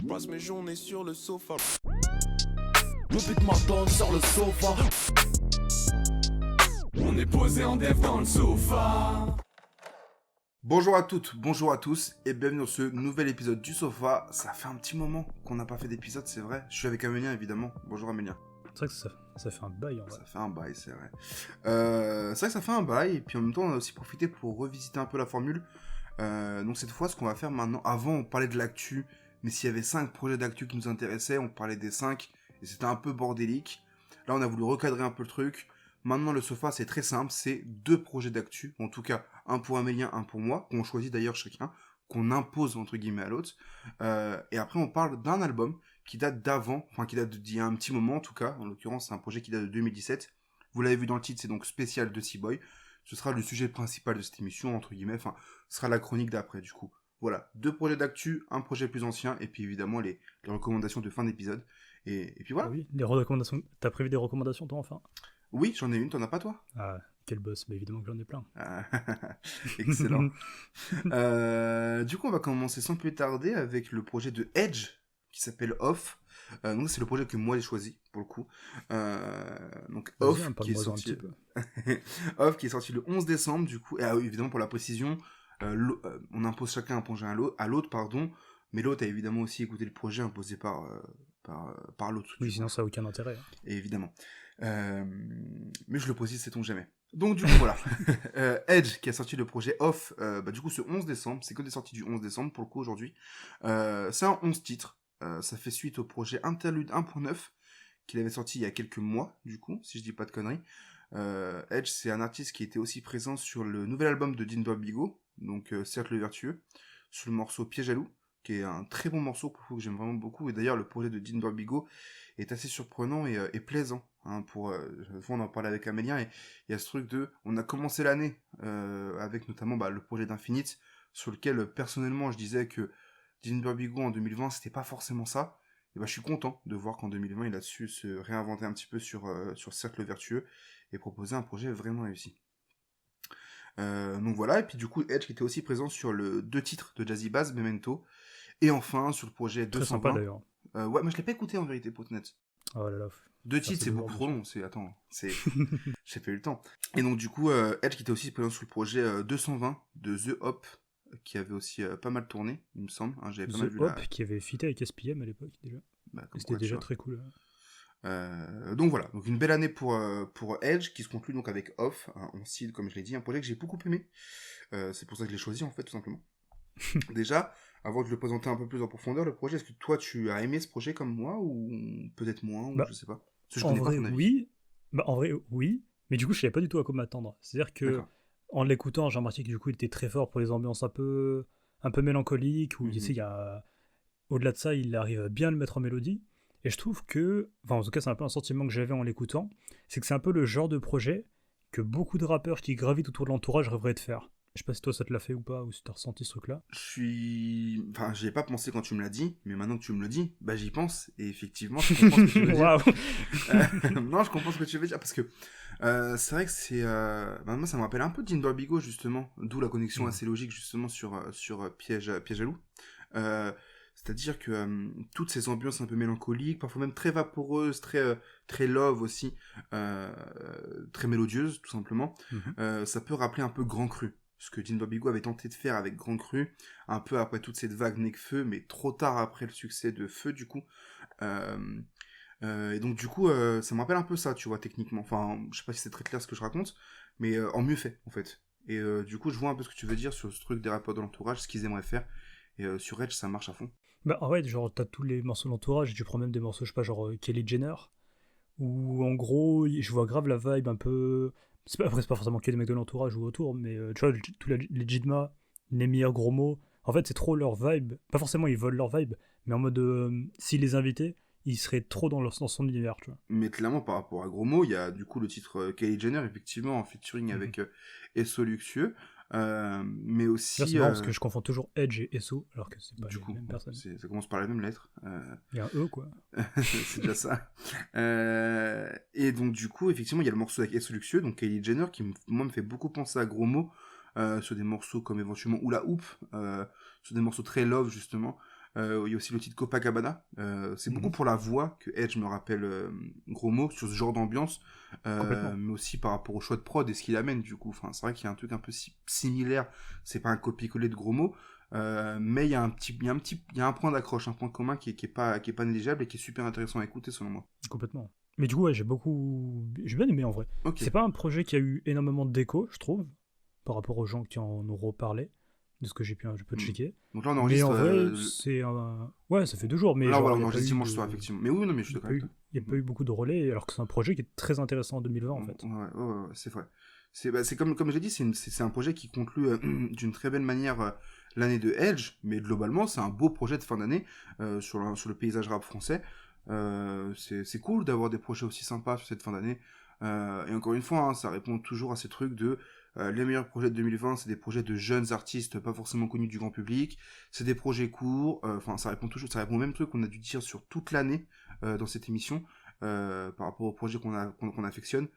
passe mes journées sur le sofa. Je pique ma tente sur le sofa. On est posé en dev dans le sofa. Bonjour à toutes, bonjour à tous et bienvenue dans ce nouvel épisode du Sofa. Ça fait un petit moment qu'on n'a pas fait d'épisode, c'est vrai. Je suis avec Amélien évidemment. Bonjour Amélien. C'est vrai que ça fait un bail en vrai. Ça fait un bail, c'est vrai. C'est vrai que ça fait un bail et puis en même temps on a aussi profité pour revisiter un peu la formule. Donc cette fois ce qu'on va faire maintenant, avant on parlait de l'actu, mais s'il y avait 5 projets d'actu qui nous intéressaient, on parlait des 5 et c'était un peu bordélique. Là on a voulu recadrer un peu le truc. Maintenant le Sofa c'est très simple, c'est 2 projets d'actu, en tout cas un pour Amélien, un pour moi, qu'on choisit d'ailleurs chacun, qu'on impose entre guillemets à l'autre. Et après on parle d'un album qui date d'avant, enfin qui date d'il y a un petit moment en tout cas, en l'occurrence c'est un projet qui date de 2017. Vous l'avez vu dans le titre, c'est donc spécial de Seaboy. Ce sera le sujet principal de cette émission, entre guillemets, enfin ce sera la chronique d'après du coup. Voilà, 2 projets d'actu, un projet plus ancien, et puis évidemment les recommandations de fin d'épisode. Et puis voilà. Ah oui, les recommandations. T'as prévu des recommandations toi enfin? Oui, j'en ai une, t'en as pas toi? Ah, quel boss, mais évidemment que j'en ai plein. Ah, excellent. Du coup, on va commencer sans plus tarder avec le projet de Edge qui s'appelle Off. Donc c'est le projet que moi j'ai choisi pour le coup. Donc Off qui est sorti. Off qui est sorti le 11 décembre du coup. Et évidemment pour la précision, on impose chacun un projet à l'autre, pardon. Mais l'autre a évidemment aussi écouté le projet imposé par l'autre. Oui, sinon ça n'a aucun intérêt. Et évidemment. Mais je le précise, sait-on jamais. Donc du coup voilà, Edge qui a sorti le projet Off, du coup ce 11 décembre, c'est que des sorties du 11 décembre pour le coup aujourd'hui. C'est un 11 titres, ça fait suite au projet Interlude 1.9 qu'il avait sorti il y a quelques mois du coup, si je dis pas de conneries. Edge c'est un artiste qui était aussi présent sur le nouvel album de Dean Burbigo, donc Cercle Vertueux, sur le morceau Piège à loup, qui est un très bon morceau pour le coup, que j'aime vraiment beaucoup, et d'ailleurs le projet de Dean Burbigo est assez surprenant et plaisant. Hein, on en parlait avec Amélien, et il y a ce truc de... On a commencé l'année avec notamment le projet d'Infinite, sur lequel personnellement je disais que Dean Burbigo en 2020 c'était pas forcément ça. Et je suis content de voir qu'en 2020 il a su se réinventer un petit peu sur Cercle Vertueux et proposer un projet vraiment réussi. Donc voilà, et puis du coup Edge qui était aussi présent sur le 2 titres de Jazzy Bass, Memento, et enfin sur le projet 220. Très sympa d'ailleurs. Ouais, mais je l'ai pas écouté en vérité pour être honnête. Oh là là. 2 titres c'est beaucoup trop long, j'ai pas eu le temps. Et donc du coup Edge qui était aussi présent sur le projet 220 de The Hop, qui avait aussi pas mal tourné, il me semble. Hein, j'avais pas mal vu The Hop qui avait featé avec SPM à l'époque déjà. C'était déjà très cool. Donc voilà, donc une belle année pour Edge qui se conclut donc avec Off, un 11 titres comme je l'ai dit, un projet que j'ai beaucoup aimé. C'est pour ça que je l'ai choisi en fait tout simplement. Déjà, avant de le présenter un peu plus en profondeur, le projet, est-ce que toi tu as aimé ce projet comme moi ou peut-être moins, ou je sais pas. En vrai, oui, mais du coup je savais pas du tout à quoi m'attendre. C'est-à-dire que en l'écoutant, j'ai remarqué que du coup il était très fort pour les ambiances un peu mélancoliques, où il y a... au-delà de ça, il arrive bien à le mettre en mélodie. Et je trouve que, en tout cas c'est un peu un sentiment que j'avais en l'écoutant, c'est que c'est un peu le genre de projet que beaucoup de rappeurs qui gravitent autour de l'entourage rêveraient de faire. Je sais pas si toi ça te l'a fait ou pas, ou si t'as ressenti ce truc-là. J'y ai pas pensé quand tu me l'as dit, mais maintenant que tu me le dis, j'y pense, et effectivement, je comprends ce que tu veux dire. Non, je comprends ce que tu veux dire, parce que c'est vrai que c'est... moi, ça me rappelle un peu Dean Burbigo, justement, d'où la connexion assez logique, justement, sur Piège à loup. C'est-à-dire que toutes ces ambiances un peu mélancoliques, parfois même très vaporeuses, très love aussi, très mélodieuses, tout simplement, ça peut rappeler un peu Grand Cru. Ce que Dean Burbigo avait tenté de faire avec Grand Cru, un peu après toute cette vague Nekfeu, mais trop tard après le succès de Feu, du coup. Et donc, du coup, ça me rappelle un peu ça, tu vois, techniquement. Enfin, je sais pas si c'est très clair ce que je raconte, mais en mieux fait, en fait. Et du coup, je vois un peu ce que tu veux dire sur ce truc des rappeurs de l'entourage, ce qu'ils aimeraient faire. Et sur Edge, ça marche à fond. En fait, genre, t'as tous les morceaux de l'entourage, et tu prends même des morceaux, je sais pas, genre Kelly Jenner, où en gros, je vois grave la vibe un peu... Après, c'est pas forcément que des mecs de l'entourage ou autour, mais tu vois, tous les Jidma, les meilleurs gros mots, en fait, c'est trop leur vibe. Pas forcément ils volent leur vibe, mais en mode, s'ils les invitaient, ils seraient trop dans son univers, tu vois. Mais clairement, par rapport à gros mots, il y a du coup le titre Kylie Jenner, effectivement, en featuring avec Esso Luxueux. Mais aussi... C'est marrant parce que je confonds toujours Edge et Esso, alors que c'est pas la même personne. Ça commence par la même lettre. Il y a un E, quoi. C'est déjà ça. Et donc, du coup, effectivement, il y a le morceau avec Esso Luxueux, donc Kylie Jenner, qui, moi, me fait beaucoup penser à Gros Mots, sur des morceaux comme éventuellement Oula Hoop, sur des morceaux très love, justement. Il y a aussi le titre Copacabana. C'est beaucoup pour la voix que Edge me rappelle Gros Mot sur ce genre d'ambiance, mais aussi par rapport au choix de prod et ce qu'il amène du coup. Enfin, c'est vrai qu'il y a un truc un peu similaire. C'est pas un copier-coller de Gros Mot, mais il y a un point d'accroche, un point commun qui est pas négligeable et qui est super intéressant à écouter selon moi. Complètement. Mais du coup, ouais, j'ai bien aimé en vrai. Okay. C'est pas un projet qui a eu énormément d'écho, je trouve, par rapport aux gens qui en ont reparlé, de ce que j'ai pu checker. Donc là, on enregistre. Mais en vrai, c'est un. Ouais, ça fait 2 jours. Mais là, genre, voilà, on enregistre dimanche soir, effectivement. Mais oui, non, mais je suis d'accord. Il n'y a pas eu beaucoup de relais, alors que c'est un projet qui est très intéressant en 2020, en fait. Ouais, c'est vrai. C'est comme j'ai dit, c'est un projet qui conclut d'une très belle manière l'année de Edge, mais globalement, c'est un beau projet de fin d'année sur le paysage rap français. C'est cool d'avoir des projets aussi sympas sur cette fin d'année. Et encore une fois, hein, ça répond toujours à ces trucs de les meilleurs projets de 2020, c'est des projets de jeunes artistes pas forcément connus du grand public. C'est des projets courts. Enfin, ça répond au même truc qu'on a dû dire sur toute l'année dans cette émission par rapport aux projets qu'on affectionne.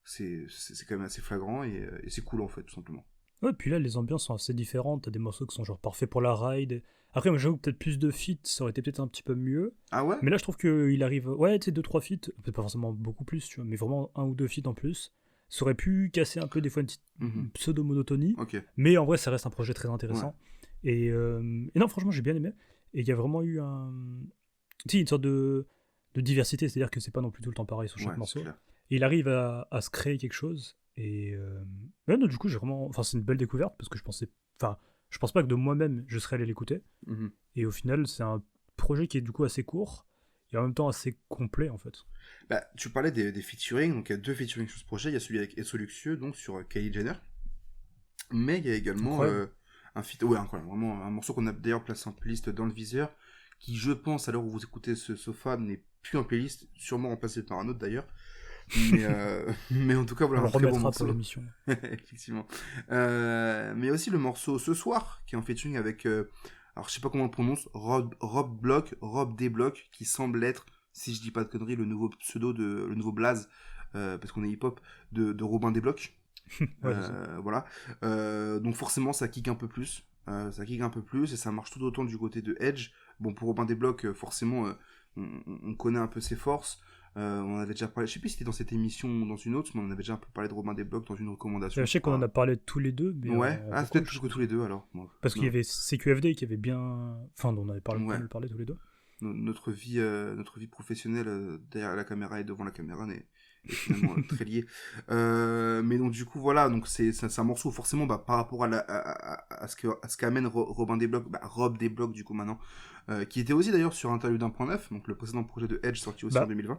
C'est quand même assez flagrant et c'est cool en fait, tout simplement. Ouais, puis là, les ambiances sont assez différentes. T'as des morceaux qui sont genre parfaits pour la ride. Après, moi, j'avoue que peut-être plus de feats, ça aurait été peut-être un petit peu mieux. Ah ouais? Mais là, je trouve qu'il arrive. Ouais, tu sais, 2-3 feats, peut-être pas forcément beaucoup plus, tu vois, mais vraiment 1 ou 2 feats en plus. Ça aurait pu casser un peu des fois une petite pseudo-monotonie. Okay. Mais en vrai, ça reste un projet très intéressant. Ouais. Et non, franchement, j'ai bien aimé. Et il y a vraiment eu une sorte de diversité, c'est-à-dire que c'est pas non plus tout le temps pareil sur chaque morceau. Et il arrive à se créer quelque chose. Et non, du coup, c'est une belle découverte parce que je pense pas que de moi-même je serais allé l'écouter. Et au final, c'est un projet qui est du coup assez court et en même temps assez complet en fait. Bah, tu parlais des featuring, donc il y a 2 featuring sur ce projet. Il y a celui avec Esso Luxueux, donc sur Kylie Jenner. Mais il y a également un feat, incroyable, vraiment un morceau qu'on a d'ailleurs placé en playlist dans le viseur, qui je pense à l'heure où vous écoutez ce sofa n'est plus en playlist, sûrement remplacé par un autre d'ailleurs. Mais en tout cas, voilà, on un très bon morceau. Pour l'émission. Effectivement. Mais aussi le morceau Ce Soir, qui est en featuring avec, alors je sais pas comment on le prononce, Rob Desblocs, qui semble être, si je dis pas de conneries, le nouveau pseudo le nouveau blaze, parce qu'on est hip-hop, de Robin Desblocs. Voilà. Donc forcément, ça kick un peu plus. Et ça marche tout autant du côté de Edge. Bon, pour Robin Desblocs, forcément, on connaît un peu ses forces. On avait déjà parlé, je sais plus si c'était dans cette émission ou dans une autre, mais on avait déjà un peu parlé de Robin Desblocs dans une recommandation. Je sais qu'on en a parlé tous les deux, mais ouais, c'est peut-être plus que tous les deux alors. Parce qu'il y avait CQFD qui avait bien, enfin, on avait parlé tous les deux. Notre vie professionnelle derrière la caméra et devant la caméra est finalement très liée. Mais donc du coup voilà, donc c'est un morceau forcément par rapport à ce qu'amène Robin Desblocs, Rob Desblocs du coup maintenant. Qui était aussi d'ailleurs sur Interlude 1.9, donc le précédent projet de Edge sorti aussi en 2020.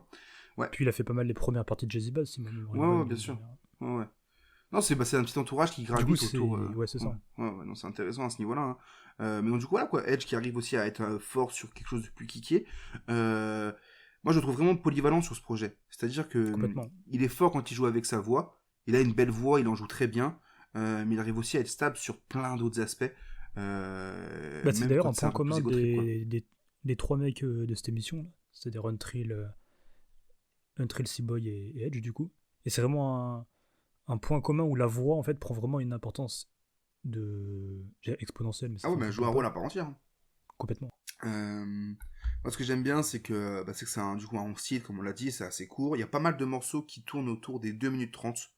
Ouais. Puis il a fait pas mal les premières parties de Jazzy Bass, ouais, bien sûr. Ouais. Non, c'est un petit entourage qui gravite autour. Ouais, c'est ça. Ouais, non, c'est intéressant à ce niveau-là. Hein. Mais donc du coup, voilà quoi, Edge qui arrive aussi à être fort sur quelque chose de plus kické. Moi, je le trouve vraiment polyvalent sur ce projet. C'est-à-dire que il est fort quand il joue avec sa voix. Il a une belle voix, il en joue très bien. Mais il arrive aussi à être stable sur plein d'autres aspects. C'est d'ailleurs un point commun des 3 mecs de cette émission là. C'est-à-dire Untrill, C-Boy et Edge du coup. Et c'est vraiment un point commun où la voix en fait prend vraiment une importance exponentielle. Mais elle joue un rôle à part entière. Complètement. Moi, ce que j'aime bien, c'est que c'est un 11 titres, comme on l'a dit, c'est assez court. Il y a pas mal de morceaux qui tournent autour des 2 minutes 30.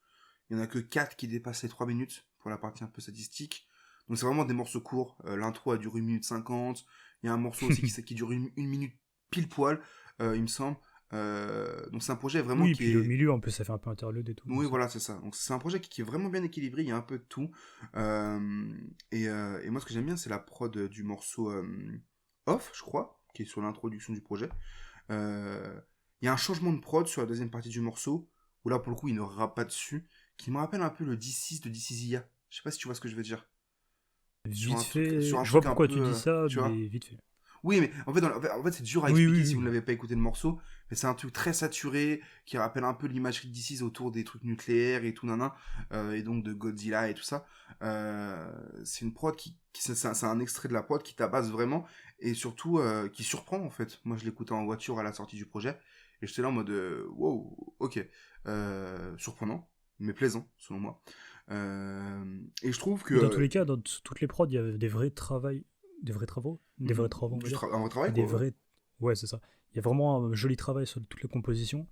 Il y en a que 4 qui dépassent les 3 minutes pour la partie un peu statistique. Donc c'est vraiment des morceaux courts. L'intro a duré 1 minute 50. Il y a un morceau aussi qui dure 1 minute pile poil, il me semble. Donc c'est un projet vraiment qui puis le milieu en plus ça fait un peu interlude et tout. Oui, voilà, c'est ça. Donc c'est un projet qui est vraiment bien équilibré, il y a un peu de tout. Et moi ce que j'aime bien c'est la prod du morceau Off, je crois, qui est sur l'introduction du projet. Il y a un changement de prod sur la deuxième partie du morceau, où là pour le coup il ne rappe pas dessus, qui me rappelle un peu le D6 de DCZia. Je sais pas si tu vois ce que je veux dire. Vite fait, je vois pourquoi tu dis ça, mais vite fait. Oui, mais en fait c'est dur à expliquer si vous n'avez pas écouté le morceau. Mais c'est un truc très saturé qui rappelle un peu l'imagerie d'ici autour des trucs nucléaires et tout nana, et donc de Godzilla et tout ça. C'est une prod c'est un extrait de la prod qui tabasse vraiment et surtout qui surprend en fait. Moi je l'écoutais en voiture à la sortie du projet et j'étais là en mode wow, ok, surprenant mais plaisant selon moi. Et je trouve que dans tous les cas, dans toutes les prods, il y avait des vrais travails des vrais travaux. Des vrais travaux, on va dire. Un vrai travail, Des quoi. vrais... Ouais, c'est ça. Il y a vraiment un joli travail sur toutes les compositions.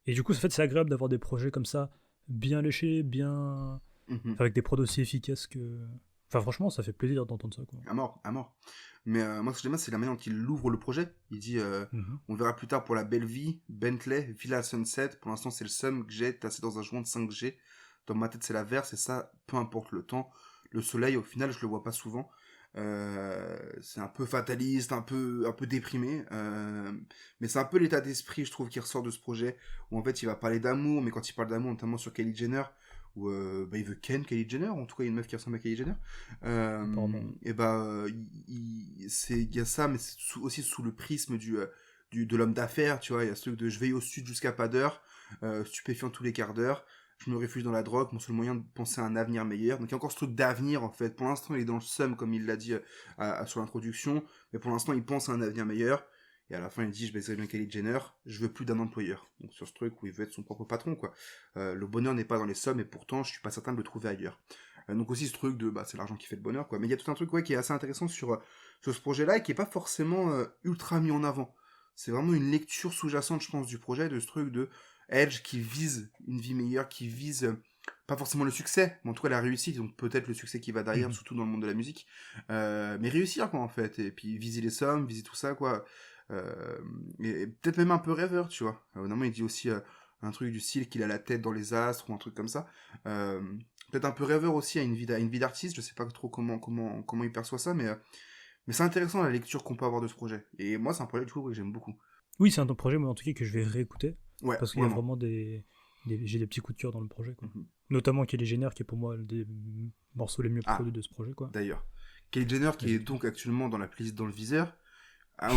Et du coup, en fait, c'est agréable d'avoir des projets comme ça, bien léchés, bien... Mhm. avec des prods aussi efficaces que... Enfin, franchement, ça fait plaisir d'entendre ça, quoi. À mort, à mort. Mais moi, ce que j'aime bien, c'est la manière dont il ouvre le projet. Il dit, Mhm. on verra plus tard pour la belle vie, Bentley, Villa Sunset. Pour l'instant, c'est le sum que j'ai tassé dans un joint de 5G. Dans ma tête, c'est la verse, et ça, peu importe le temps. Le soleil, au final, je le vois pas souvent. C'est un peu fataliste, un peu déprimé. Mais c'est un peu l'état d'esprit, je trouve, qui ressort de ce projet. Où en fait, il va parler d'amour, mais quand il parle d'amour, notamment sur Kylie Jenner, où il veut ken Kylie Jenner, en tout cas, il y a une meuf qui ressemble à Kylie Jenner. Et il y a ça, mais c'est aussi sous le prisme de l'homme d'affaires, tu vois. Il y a ce truc de je veille au sud jusqu'à pas d'heure, stupéfiant tous les quarts d'heure. Je me réfugie dans la drogue, mon seul moyen de penser à un avenir meilleur. Donc il y a encore ce truc d'avenir, en fait. Pour l'instant, il est dans le seum, comme il l'a dit sur l'introduction. Mais pour l'instant, il pense à un avenir meilleur. Et à la fin, il dit, je baiserai bien Kylie Jenner, je veux plus d'un employeur. Donc sur ce truc où il veut être son propre patron, quoi. Le bonheur n'est pas dans les sommes, et pourtant, je suis pas certain de le trouver ailleurs. Donc aussi ce truc de, c'est l'argent qui fait le bonheur, quoi. Mais il y a tout un truc, qui est assez intéressant sur ce projet-là, et qui est pas forcément ultra mis en avant. C'est vraiment une lecture sous-jacente, je pense, du projet, de ce truc de Edge qui vise une vie meilleure, qui vise pas forcément le succès, mais en tout cas la réussite, donc peut-être le succès qui va derrière, surtout dans le monde de la musique, mais réussir, quoi, en fait, et puis viser les sommes, viser tout ça, quoi, et peut-être même un peu rêveur, tu vois. Normalement, il dit aussi un truc du style qu'il a la tête dans les astres, ou un truc comme ça, peut-être un peu rêveur aussi à une vie d'artiste, je sais pas trop comment il perçoit ça, mais c'est intéressant la lecture qu'on peut avoir de ce projet, et moi c'est un projet du coup que j'aime beaucoup. Oui, c'est un projet, moi, en tout cas, que je vais réécouter. Ouais, parce qu'il y a vraiment j'ai des petits coups de cœur dans le projet, quoi. Mm-hmm. Notamment Kylie Jenner, qui est pour moi un des morceaux les mieux produits de ce projet, quoi. D'ailleurs, Kylie Jenner, qui est donc actuellement dans la playlist dans le viseur.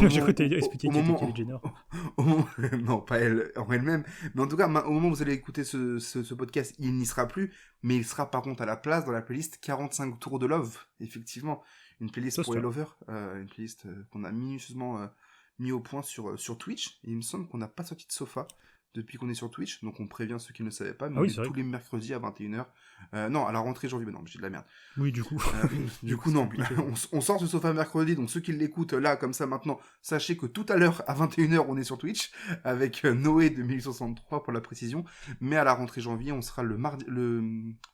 J'ai cru expliquer qui était Kylie Jenner. Non, pas elle en elle-même. Mais en tout cas, au moment où vous allez écouter ce podcast, il n'y sera plus. Mais il sera par contre à la place dans la playlist 45 tours de love. Effectivement, une playlist pour les lovers. Une playlist qu'on a minutieusement mis au point sur Twitch. Et il me semble qu'on n'a pas sorti de sofa depuis qu'on est sur Twitch, donc on prévient ceux qui ne le savaient pas, mais on est tous les mercredis à 21h. Non, à la rentrée janvier, non, j'ai de la merde. Oui, du coup. Du coup, non. On sort ce sofa mercredi, donc ceux qui l'écoutent là, comme ça maintenant, sachez que tout à l'heure, à 21h, on est sur Twitch, avec Noé de 1863 pour la précision, mais à la rentrée janvier, on sera le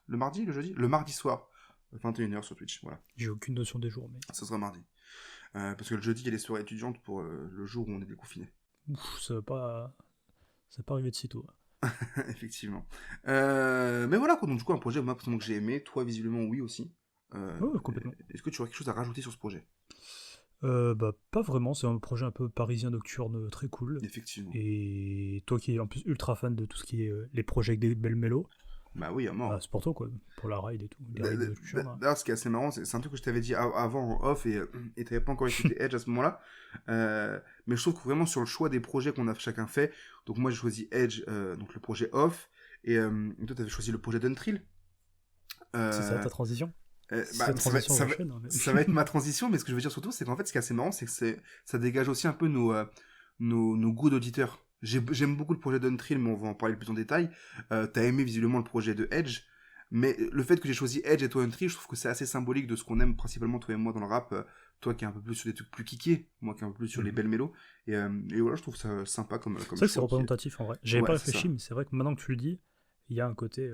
mardi soir, 21h sur Twitch, voilà. J'ai aucune notion des jours, mais... Ce sera mardi. Parce que le jeudi, il y a les soirées étudiantes pour le jour où on est déconfiné. Ça va pas arriver de sitôt. Effectivement. Mais voilà, quoi. Donc du coup, un projet, moi, personnellement, que j'ai aimé. Toi, visiblement, oui, aussi. Ouais, complètement. Est-ce que tu aurais quelque chose à rajouter sur ce projet ? Pas vraiment. C'est un projet un peu parisien nocturne très cool. Effectivement. Et toi qui es en plus ultra fan de tout ce qui est les projets avec des belles mélos. Bah oui, à mort. C'est pour toi, quoi. Pour la ride et tout. D'ailleurs, ce qui est assez marrant, c'est un truc que je t'avais dit avant en off et t'avais pas encore écouté Edge à ce moment-là. Mais je trouve que vraiment sur le choix des projets qu'on a chacun fait, donc moi j'ai choisi Edge, donc le projet off, et toi t'avais choisi le projet d'Untrill. C'est ça ta transition ça va être ma transition, mais ce que je veux dire surtout, c'est qu'en fait ce qui est assez marrant, c'est que ça dégage aussi un peu nos goûts d'auditeurs. J'aime beaucoup le projet d'Untrill, mais on va en parler plus en détail. T'as aimé visiblement le projet de Edge, mais le fait que j'ai choisi Edge et toi Untrill, je trouve que c'est assez symbolique de ce qu'on aime principalement toi et moi dans le rap. Toi qui est un peu plus sur des trucs plus kickés, moi qui est un peu plus sur les belles mélos. Et voilà, je trouve ça sympa comme c'est vrai que c'est représentatif en vrai. J'avais pas réfléchi, mais c'est vrai que maintenant que tu le dis, il y a un côté...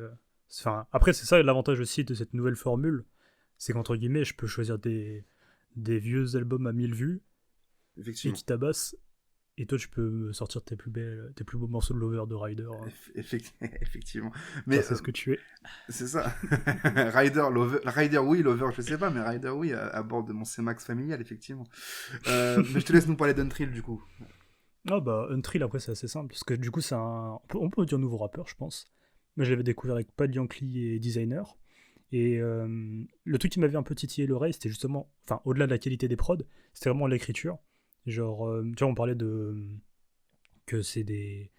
Après, c'est ça l'avantage aussi de cette nouvelle formule, c'est qu'entre guillemets, je peux choisir des vieux albums à 1000 vues et qui tabassent. Et toi, tu peux sortir tes plus beaux morceaux de Lover de Ryder. Effectivement. Mais c'est ce que tu es. C'est ça. Ryder, oui, Lover, je sais pas, mais Ryder, oui, à bord de mon C-Max familial, effectivement. Mais je te laisse nous parler d'Untrill, du coup. Untrill, après, c'est assez simple. Parce que du coup, c'est on peut dire nouveau rappeur, je pense. Mais je l'avais découvert avec Pad Yankee et Designer. Et le truc qui m'avait un peu titillé l'oreille, c'était justement, au-delà de la qualité des prods, c'était vraiment l'écriture. Genre, tu vois, on parlait que c'était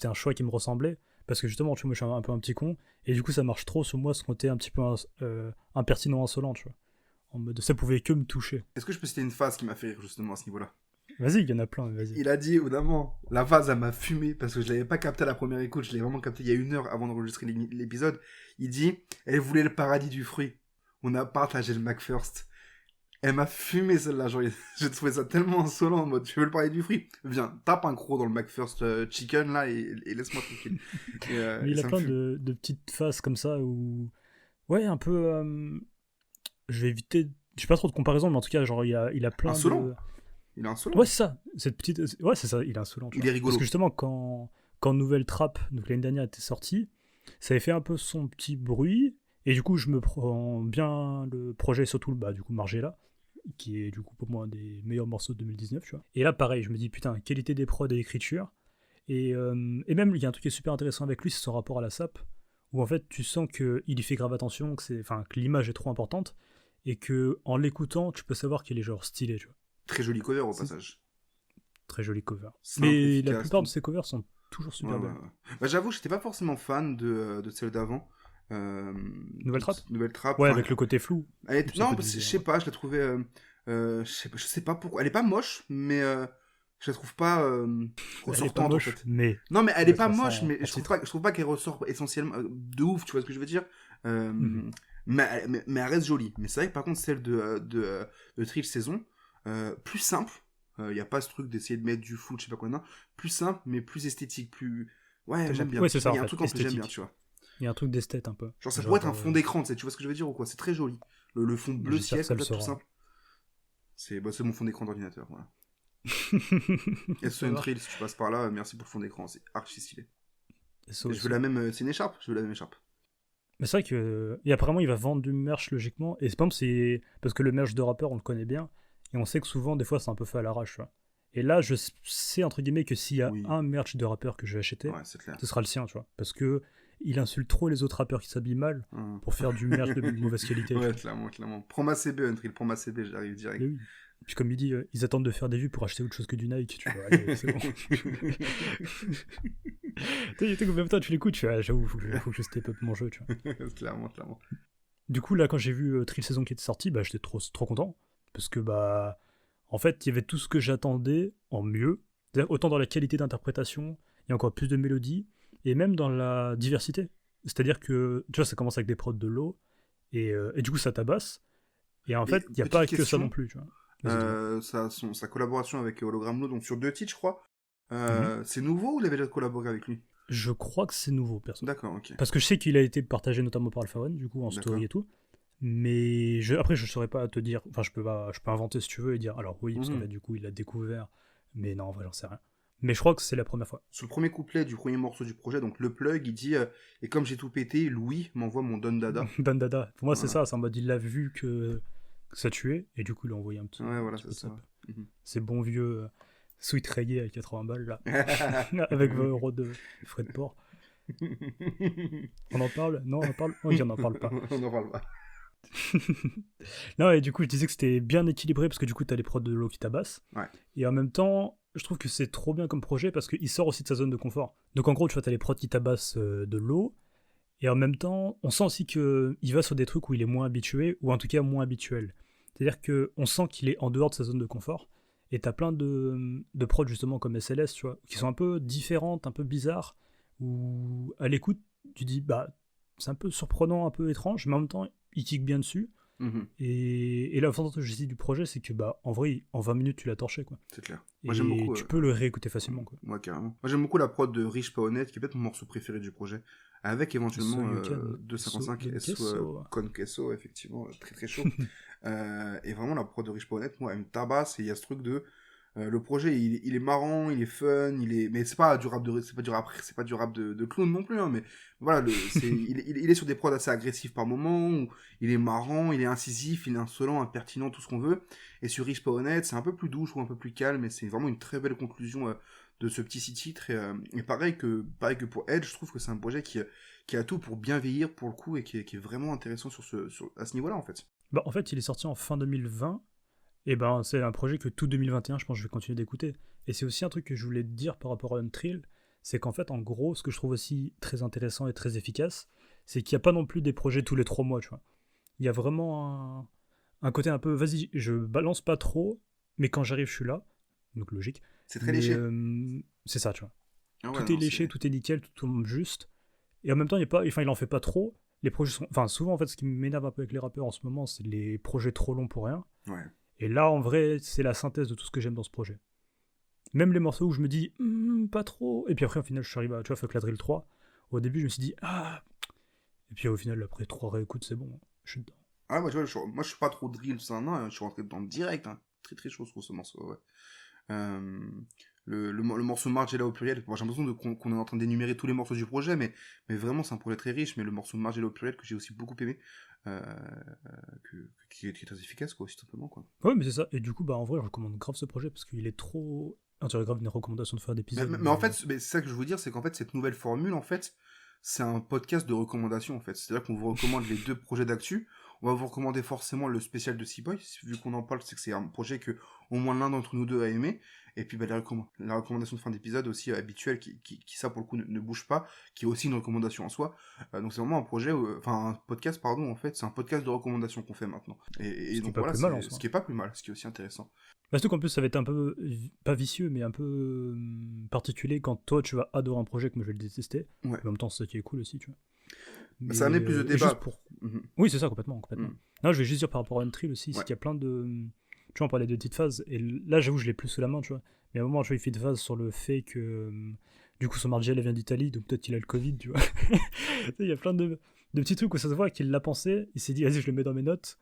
un choix qui me ressemblait, parce que justement, tu vois, moi je suis un peu un petit con, et du coup ça marche trop sur moi ce côté un petit peu impertinent, insolent, tu vois. En mode, ça pouvait que me toucher. Est-ce que je peux citer une phase qui m'a fait rire justement à ce niveau-là ? Vas-y, il y en a plein, vas-y. Il a dit, évidemment, la phase, elle m'a fumé, parce que je l'avais pas capté à la première écoute, je l'ai vraiment capté il y a 1 heure avant d'enregistrer l'épisode. Il dit, elle voulait le paradis du fruit. On a partagé le McFirst. Elle m'a fumé celle-là, genre, j'ai trouvé ça tellement insolent en mode, tu veux le parler du fruit? Viens, tape un croc dans le McFirst Chicken là et laisse-moi tranquille. Mais il a ça me plein fume. de petites phases comme ça où. Ouais, un peu. Je vais éviter. Je sais pas trop de comparaison, mais en tout cas, genre, il a plein Insolent. de. Il est insolent. Ouais, c'est ça. Cette petite. Ouais, c'est ça, il est insolent. Tu Il vois. est rigolo. Parce que justement, quand Nouvelle Trappe, donc l'année dernière, était sortie, ça avait fait un peu son petit bruit. Et du coup, je me prends bien le projet, surtout bah, du coup, Margiela, qui est du coup pour moi un des meilleurs morceaux de 2019, tu vois. Et là, pareil, je me dis, putain, qualité des prods et écriture. Et même, il y a un truc qui est super intéressant avec lui, c'est son rapport à la SAP, où en fait, tu sens qu'il y fait grave attention, que l'image est trop importante, et que en l'écoutant, tu peux savoir qu'il est genre stylé, tu vois. Très joli cover au C'est passage. très joli cover. Simple, Mais la efficace, plupart de tout. ses covers sont toujours super Ouais, belles. ouais. Bah, j'avoue, j'étais pas forcément fan de celle d'avant. Nouvelle Trappe. Nouvelle Trappe. Ouais, Enfin, avec le côté flou. C'est un non, peu je bizarre. sais pas, je la trouvais. Je sais pas pourquoi. Elle est pas moche, mais je la trouve pas Elle est pas ressortante en moche, fait. mais Non, mais elle ouais, est pas ça sent moche, mais en titre. je trouve pas qu'elle ressort essentiellement de ouf, tu vois ce que je veux dire. Euh, Mhm. mais elle reste jolie. Mais c'est vrai que par contre, celle de Trill Saison, plus simple. Il y a pas ce truc d'essayer de mettre du flou, je sais pas quoi, non. Plus simple, mais plus esthétique, plus. Ouais, Tellement j'aime plus- bien. Ouais, c'est ça Il y en a un fait, truc en plus, j'aime bien, esthétique. tu vois. Il y a un truc d'esthète un peu. Genre, ça pourrait Genre, être un fond d'écran, tu vois ce que je veux dire ou quoi. C'est très joli. Le fond bleu j'espère ciel, que ça comme le ça, tout sera. simple. C'est mon fond d'écran d'ordinateur, voilà. Et Ça une marche. Trail, si tu passes par là, merci pour le fond d'écran, c'est archi stylé. Ça Et je aussi. veux la même, c'est une écharpe, je veux la même écharpe. Mais c'est vrai que. Et apparemment, il va vendre du merch logiquement. Et c'est parce que le merch de rappeur, on le connaît bien. Et on sait que souvent, des fois, c'est un peu fait à l'arrache. Tu vois. Et là, je sais, entre guillemets, que s'il y a Oui. un merch de rappeur que je vais acheter, Ouais, c'est clair. ce sera le sien, tu vois. Parce que il insulte trop les autres rappeurs qui s'habillent mal Hum. pour faire du merch de mauvaise qualité. tu Ouais, vois. clairement, clairement. Prends ma CB, Untrill, prends ma CB, j'arrive direct. Mais oui. Puis comme il dit, ils attendent de faire des vues pour acheter autre chose que du Nike. Tu vois, allez, c'est bon. Tu sais, combien de temps tu l'écoutes, tu fais, ah, j'avoue, faut que je step up mon jeu, tu vois. Clairement, clairement. Du coup, là, quand j'ai vu Trill Saison qui était sorti, bah, j'étais trop content. Parce que, bah, en fait, il y avait tout ce que j'attendais en mieux. C'est-à-dire, autant dans la qualité d'interprétation, il y a encore plus de mélodies, et même dans la diversité. C'est-à-dire que, tu vois, ça commence avec des prods de l'eau, et du coup, ça tabasse. Et en fait, il n'y a petite pas que ça question, non plus, tu vois. Vas-y, dis-moi. sa collaboration avec Hologram Low, donc sur 2 titres, je crois. Mhm. C'est nouveau ou il avait déjà collaboré avec lui? Je crois que c'est nouveau, perso. D'accord, ok. Parce que je sais qu'il a été partagé notamment par Alpha One, du coup, en D'accord. story et tout. Mais après, je saurais pas te dire. Enfin, je peux inventer si tu veux et dire alors oui, parce qu'en Mhm. fait, du coup, il l'a découvert. Mais non, en vrai, j'en sais rien. Mais je crois que c'est la première fois. Sur le premier couplet du premier morceau du projet, donc le plug, il dit et comme j'ai tout pété, Louis m'envoie mon Don Dada. Dan Dada. Pour moi, c'est Voilà. ça. C'est en mode il l'a vu que ça tuait. Et du coup, il a envoyé un petit. Ouais, voilà, petit peu c'est de ça. sap. Mhm. C'est bon vieux sweet reggae à 80 balles, là. Avec 20 euros de frais de port. On en parle? Non, on en parle? Oui, on n'en parle pas. On en parle pas. Non, et du coup, je disais que c'était bien équilibré parce que du coup, t'as les prods de l'eau qui tabassent. Ouais. Et en même temps, je trouve que c'est trop bien comme projet parce qu'il sort aussi de sa zone de confort. Donc en gros, tu vois, t'as les prods qui tabassent de l'eau. Et en même temps, on sent aussi qu'il va sur des trucs où il est moins habitué, ou en tout cas moins habituel. C'est-à-dire qu'on sent qu'il est en dehors de sa zone de confort. Et t'as plein de prods justement comme SLS, tu vois, qui sont un peu différentes, un peu bizarres, où à l'écoute, tu dis, bah, c'est un peu surprenant, un peu étrange, mais en même temps, il kick bien dessus. Mhm. Et l'avantage du projet, c'est que, bah, en vrai, en 20 minutes, tu l'as torché, quoi. C'est clair. Et Moi, j'aime beaucoup. tu peux le réécouter facilement, quoi. Moi, carrément. Moi, j'aime beaucoup la prod de Rich Pas Honnête, qui est peut-être mon morceau préféré du projet. Avec éventuellement So you can- 255 so you SO queso. Con Queso, effectivement, très très chaud. Et vraiment, la prod de Rich Pas Honnête, moi, elle me tabasse. Et il y a ce truc de. Le projet, il est marrant, il est fun, mais c'est pas du rap c'est pas du rap de clown non plus, hein, mais voilà, il est sur des prods assez agressifs par moment, où il est marrant, il est incisif, il est insolent, impertinent, tout ce qu'on veut. Et sur Rich Pas Honnête, c'est un peu plus doux, je trouve un peu plus calme, et c'est vraiment une très belle conclusion de ce petit 6 titres. Et pareil que pour Edge, je trouve que c'est un projet qui a tout pour bien vieillir pour le coup, et qui est vraiment intéressant à ce niveau-là en fait. Bah, en fait, il est sorti en fin 2020. Et ben, c'est un projet que tout 2021, je pense que je vais continuer d'écouter. Et c'est aussi un truc que je voulais te dire par rapport à Untrill, c'est qu'en fait, en gros, ce que je trouve aussi très intéressant et très efficace, c'est qu'il n'y a pas non plus des projets tous les 3 mois, tu vois. Il y a vraiment un côté un peu, vas-y, je balance pas trop, mais quand j'arrive, je suis là. Donc logique. C'est très Mais, léché. c'est ça, tu vois. Ah ouais, Tout est non, léché, tout est nickel, tout tombe juste. Et en même temps, il en fait pas trop, les projets sont... Enfin, souvent, en fait, ce qui m'énerve un peu avec les rappeurs en ce moment, c'est les projets trop longs pour rien. Ouais. Et là, en vrai, c'est la synthèse de tout ce que j'aime dans ce projet. Même les morceaux où je me dis, pas trop. Et puis après, au final, je suis arrivé à, tu vois, Fuck la Drill 3. Au début, je me suis dit, ah. Et puis au final, après 3 réécoutes, c'est bon, je suis dedans. Ah, bah, tu vois, moi, je suis pas trop drill, ça, non, je suis rentré dedans direct, hein. Très, très chaud, ce morceau, ouais. Le morceau Marge est là au pluriel. Bon, j'ai l'impression qu'on est en train d'énumérer tous les morceaux du projet, mais vraiment, c'est un projet très riche. Mais le morceau Marge est là au pluriel que j'ai aussi beaucoup aimé, qui est très efficace, quoi, aussi simplement, quoi. Ouais, mais c'est ça. Et du coup, bah en vrai, je recommande grave ce projet parce qu'il est trop. Ah, tu aurais grave une recommandation de fin d'épisode. Mais en fait, c'est ça que je veux dire, c'est qu'en fait, cette nouvelle formule, en fait, c'est un podcast de recommandations, en fait. C'est-à-dire qu'on vous recommande les 2 projets d'actu. On va vous recommander forcément le spécial de Seaboy. Vu qu'on en parle, c'est que c'est un projet que au moins l'un d'entre nous deux a aimé. Et puis, bah, la recommandation de fin d'épisode aussi habituelle, qui ça, pour le coup, ne bouge pas, qui est aussi une recommandation en soi. Donc, c'est vraiment un projet, un podcast, pardon, en fait. C'est un podcast de recommandations qu'on fait maintenant. Et donc, voilà, ce qui est pas plus mal, ce qui est aussi intéressant. Surtout qu'en plus, ça va être un peu, pas vicieux, mais un peu particulier quand toi, tu vas adorer un projet que moi, je vais le détester. Ouais. En même temps, c'est ça qui est cool aussi, tu vois. Mais, ça amenait plus de débat. Pour... Oui, c'est ça, complètement. Non, je vais juste dire par rapport à Untrill aussi, ouais. c'est qu'il y a plein de... Tu vois, on parlait de petites phases, et là, j'avoue, je l'ai plus sous la main, tu vois. Mais à un moment, tu vois, il fait une phase sur le fait que... Du coup, son Margiela vient d'Italie, donc peut-être qu'il a le Covid, tu vois. Il y a plein de petits trucs où ça se voit qu'il l'a pensé, il s'est dit, vas-y, je le mets dans mes notes,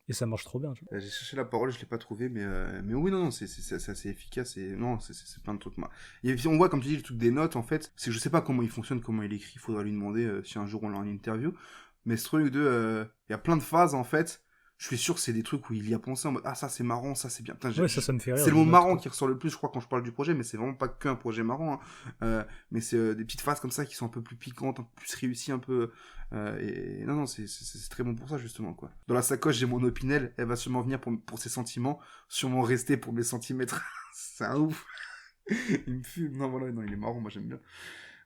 et ça marche trop bien, tu vois. J'ai cherché la parole, je l'ai pas trouvé, mais oui, non, c'est assez efficace, et non, c'est plein de trucs. Et puis on voit, comme tu dis, le truc des notes, en fait, c'est je sais pas comment il fonctionne, comment il écrit, il faudra lui demander si un jour on l'a en interview, mais ce truc de, il y a plein de phases, en fait, je suis sûr que c'est des trucs où il y a pensé en mode, ah, ça c'est marrant, ça c'est bien. Putain, ouais, ça me fait rire. C'est le mot marrant qui ressort le plus, je crois, quand je parle du projet, mais c'est vraiment pas qu'un projet marrant, hein. Mais c'est des petites phases comme ça qui sont un peu plus piquantes, un peu plus réussies, un peu... et non, c'est très bon pour ça, justement, quoi. Dans la sacoche, j'ai mon Opinel, elle va sûrement venir pour ses sentiments, sûrement rester pour mes centimètres. C'est un ouf. Il me fume. Non, voilà, non, il est marrant, moi j'aime bien.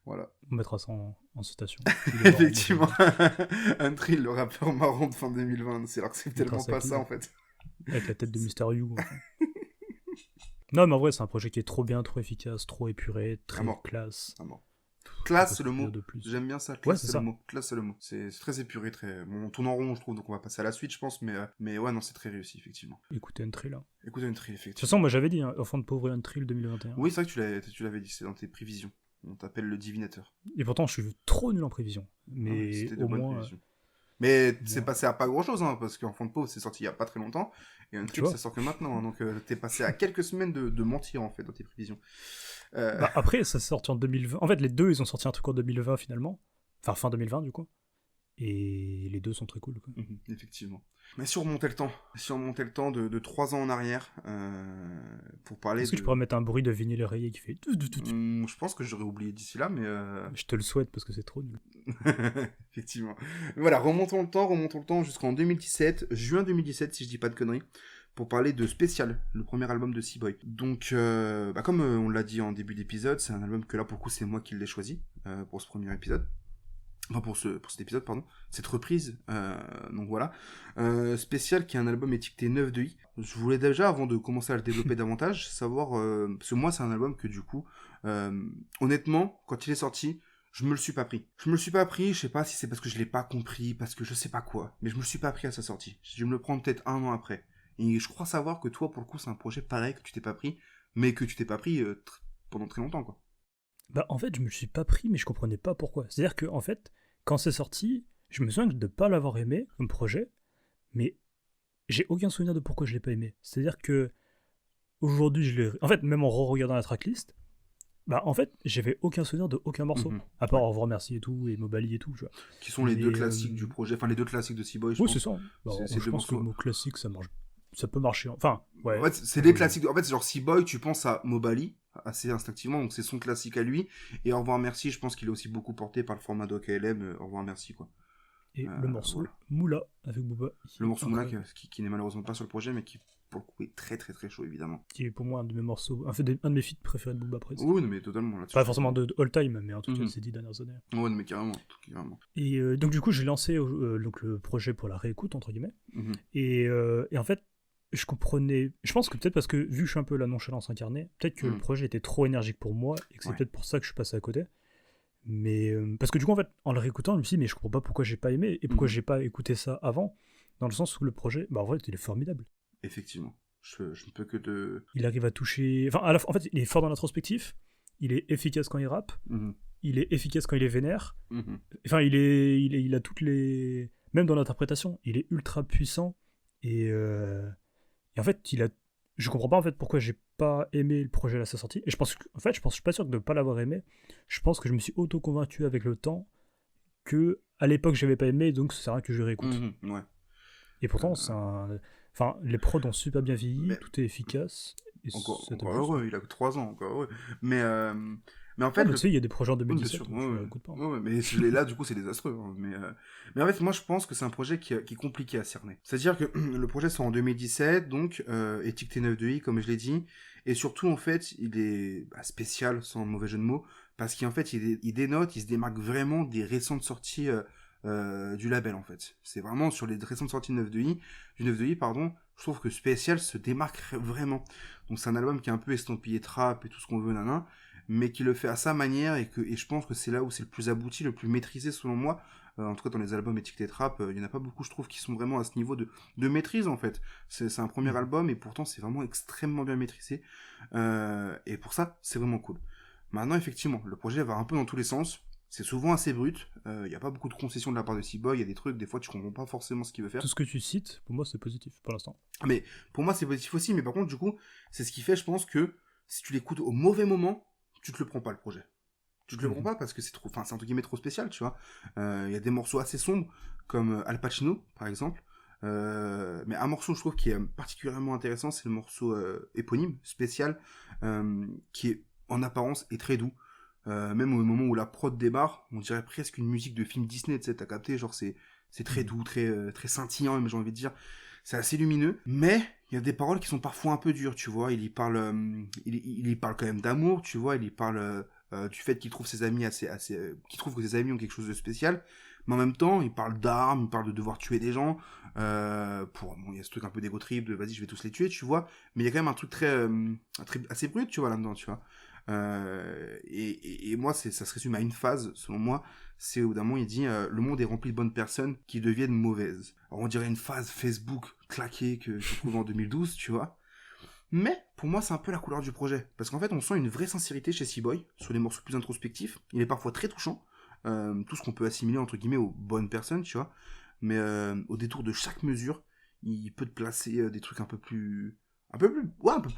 Voilà. On mettra ça en citation. Effectivement. Untrill, le rappeur marrant de fin 2020, c'est alors que c'est tellement pas ça, en fait. Avec la tête de Mister You. Non, mais en vrai, c'est un projet qui est trop bien, trop efficace, trop épuré, très classe. Classe, c'est le mot. J'aime bien ça. Classe, c'est le mot. Classe, c'est le mot. C'est très épuré, très... Bon, on tourne en rond, je trouve, donc on va passer à la suite, je pense, mais ouais, non, c'est très réussi, effectivement. Écoutez Untrill, là. Écoutez Untrill, effectivement. De toute façon, moi, j'avais dit, Enfant de pauvre et Untrill 2021. Oui, c'est vrai que tu l'avais dit, c'est dans tes prévisions. On t'appelle le divinateur. Et pourtant, je suis trop nul en prévision. Mais au moins... Mais c'est passé à pas grand-chose, hein, parce qu'Enfant de pauvre, c'est sorti il y a pas très longtemps, et Untrill, ça sort que maintenant, hein, donc t'es passé à quelques semaines de mentir, en fait, dans tes prévisions. Bah, après, ça sorti en 2020. En fait, les deux, ils ont sorti un truc en 2020, finalement. Enfin, fin 2020, du coup. Et les deux sont très cool, quoi. Effectivement. Mais si on remontait le temps de 3 ans en arrière, pour parler Est-ce que tu pourrais mettre un bruit de vinyle rayé qui fait... Je pense que j'aurais oublié d'ici là, mais... Je te le souhaite, parce que c'est trop nul. Effectivement. Voilà, remontons le temps jusqu'en 2017, juin 2017, si je dis pas de conneries, pour parler de Spécial, le premier album de Seaboy. Donc, comme on l'a dit en début d'épisode, c'est un album que là, pour le coup, c'est moi qui l'ai choisi, pour ce premier épisode. Enfin, pour cet épisode, pardon. Cette reprise. Donc voilà. Spécial, qui est un album étiqueté 9 de I. Je voulais déjà, avant de commencer à le développer davantage, savoir... parce que moi, c'est un album que, du coup, honnêtement, quand il est sorti, je me le suis pas pris. Je sais pas si c'est parce que je l'ai pas compris, parce que je sais pas quoi. Mais je me le suis pas pris à sa sortie. Je vais me le prendre peut-être 1 an après. Et je crois savoir que toi, pour le coup, c'est un projet pareil que tu t'es pas pris, mais que tu t'es pas pris pendant très longtemps, quoi. Bah, en fait, je me le suis pas pris, mais je comprenais pas pourquoi. C'est-à-dire que, en fait, quand c'est sorti, je me souviens de pas l'avoir aimé comme projet, mais j'ai aucun souvenir de pourquoi je l'ai pas aimé. C'est-à-dire que, aujourd'hui, je l'ai... En fait, même en re-regardant la tracklist, bah, en fait, j'avais aucun souvenir de aucun morceau. À part Au revoir, merci et tout, et Mobali et tout, tu vois. Qui sont les deux classiques du projet, enfin, les deux classiques de Seaboy, je pense. Oui, c'est ça. Bah, je pense que le mot classique, ça peut marcher. Enfin, ouais. En fait, c'est des classiques. En fait, c'est genre Seaboy, tu penses à Mobali, assez instinctivement, donc c'est son classique à lui. Et Au revoir, merci, je pense qu'il est aussi beaucoup porté par le format de KLM, Au revoir, merci, quoi. Et le morceau Moula avec Booba. Le morceau Moula qui n'est malheureusement pas sur le projet, mais qui, pour le coup, est très très très chaud, évidemment. Qui est pour moi un de mes morceaux, un de mes feats préférés de Booba, presque. Oui, mais totalement. Pas forcément de all time, mais en tout cas, ces 10 dernières années. Ouais, mais carrément. Et donc, du coup, j'ai lancé donc, le projet pour la réécoute, entre guillemets. Et en fait, je comprenais... Je pense que peut-être parce que, vu que je suis un peu la nonchalance incarnée, peut-être que le projet était trop énergique pour moi, et que c'est peut-être pour ça que je suis passé à côté. Mais parce que du coup, en fait, en le réécoutant, je me suis dit, mais je comprends pas pourquoi j'ai pas aimé et pourquoi j'ai pas écouté ça avant, dans le sens où le projet, bah en fait, il est formidable. Effectivement. Je ne peux que te... Il arrive à toucher. Enfin, en fait, il est fort dans l'introspectif, il est efficace quand il rappe, il est efficace quand il est vénère. Enfin, il a toutes les. Même dans l'interprétation, il est ultra puissant et en fait, je comprends pas en fait pourquoi j'ai pas aimé le projet à sa sortie. Et je pense je suis pas sûr de ne pas l'avoir aimé. Je pense que je me suis auto-convaincu avec le temps que à l'époque j'avais pas aimé, donc ça sert à rien que je réécoute. Ouais. Et pourtant, enfin, les prods ont super bien vieilli, tout est efficace. Et encore heureux, il a que 3 ans, encore heureux. Mais en fait... tu sais, il y a des projets en 2017, oui, je l'écoute pas. mais celui-là, du coup, c'est désastreux. Hein. Mais en fait, moi, je pense que c'est un projet qui est compliqué à cerner. C'est-à-dire que le projet sort en 2017, donc, étiqueté 9.2i, comme je l'ai dit, et surtout, en fait, il est spécial, sans mauvais jeu de mots, parce qu'en fait, il dénote, il se démarque vraiment des récentes sorties du label, en fait. C'est vraiment sur les récentes sorties du 9.2i, pardon, je trouve que Spécial se démarque vraiment. Donc c'est un album qui est un peu estampillé trap et tout ce qu'on veut, nanan, mais qui le fait à sa manière, et je pense que c'est là où c'est le plus abouti, le plus maîtrisé selon moi. En tout cas, dans les albums étiquetés trap, il y en a pas beaucoup, je trouve, qui sont vraiment à ce niveau de maîtrise, en fait. C'est un premier album, et pourtant, c'est vraiment extrêmement bien maîtrisé. Et pour ça, c'est vraiment cool. Maintenant, effectivement, le projet va un peu dans tous les sens. C'est souvent assez brut, il n'y a pas beaucoup de concessions de la part de C-Boy, il y a des trucs, des fois tu comprends pas forcément ce qu'il veut faire. Tout ce que tu cites, pour moi c'est positif pour l'instant. Mais pour moi c'est positif aussi, mais par contre du coup, c'est ce qui fait je pense que si tu l'écoutes au mauvais moment, tu te le prends pas le projet. Tu te le prends pas parce que c'est trop, enfin c'est entre guillemets trop spécial, tu vois. Il y a des morceaux assez sombres, comme Al Pacino par exemple, mais un morceau je trouve qui est particulièrement intéressant, c'est le morceau éponyme, Spécial, qui est en apparence est très doux. Même au moment où la prod démarre, on dirait presque une musique de film Disney, tu sais, t'as capté, genre c'est très doux, très scintillant, même j'ai envie de dire, c'est assez lumineux, mais il y a des paroles qui sont parfois un peu dures, tu vois, il y parle quand même d'amour, tu vois, il y parle du fait qu'il trouve ses amis qu'il trouve que ses amis ont quelque chose de spécial, mais en même temps, il parle d'armes, il parle de devoir tuer des gens, il y a ce truc un peu d'égo trip, de vas-y, je vais tous les tuer, tu vois, mais il y a quand même un truc assez brut, tu vois, là-dedans, tu vois. Et moi, ça se résume à une phase, selon moi, c'est au bout d'un moment, il dit le monde est rempli de bonnes personnes qui deviennent mauvaises. Alors on dirait une phase Facebook claquée que je trouve en 2012, tu vois. Mais pour moi, c'est un peu la couleur du projet. Parce qu'en fait, on sent une vraie sincérité chez C-Boy sur les morceaux plus introspectifs. Il est parfois très touchant. Tout ce qu'on peut assimiler, entre guillemets, aux bonnes personnes, tu vois. Mais au détour de chaque mesure, il peut te placer des trucs un peu plus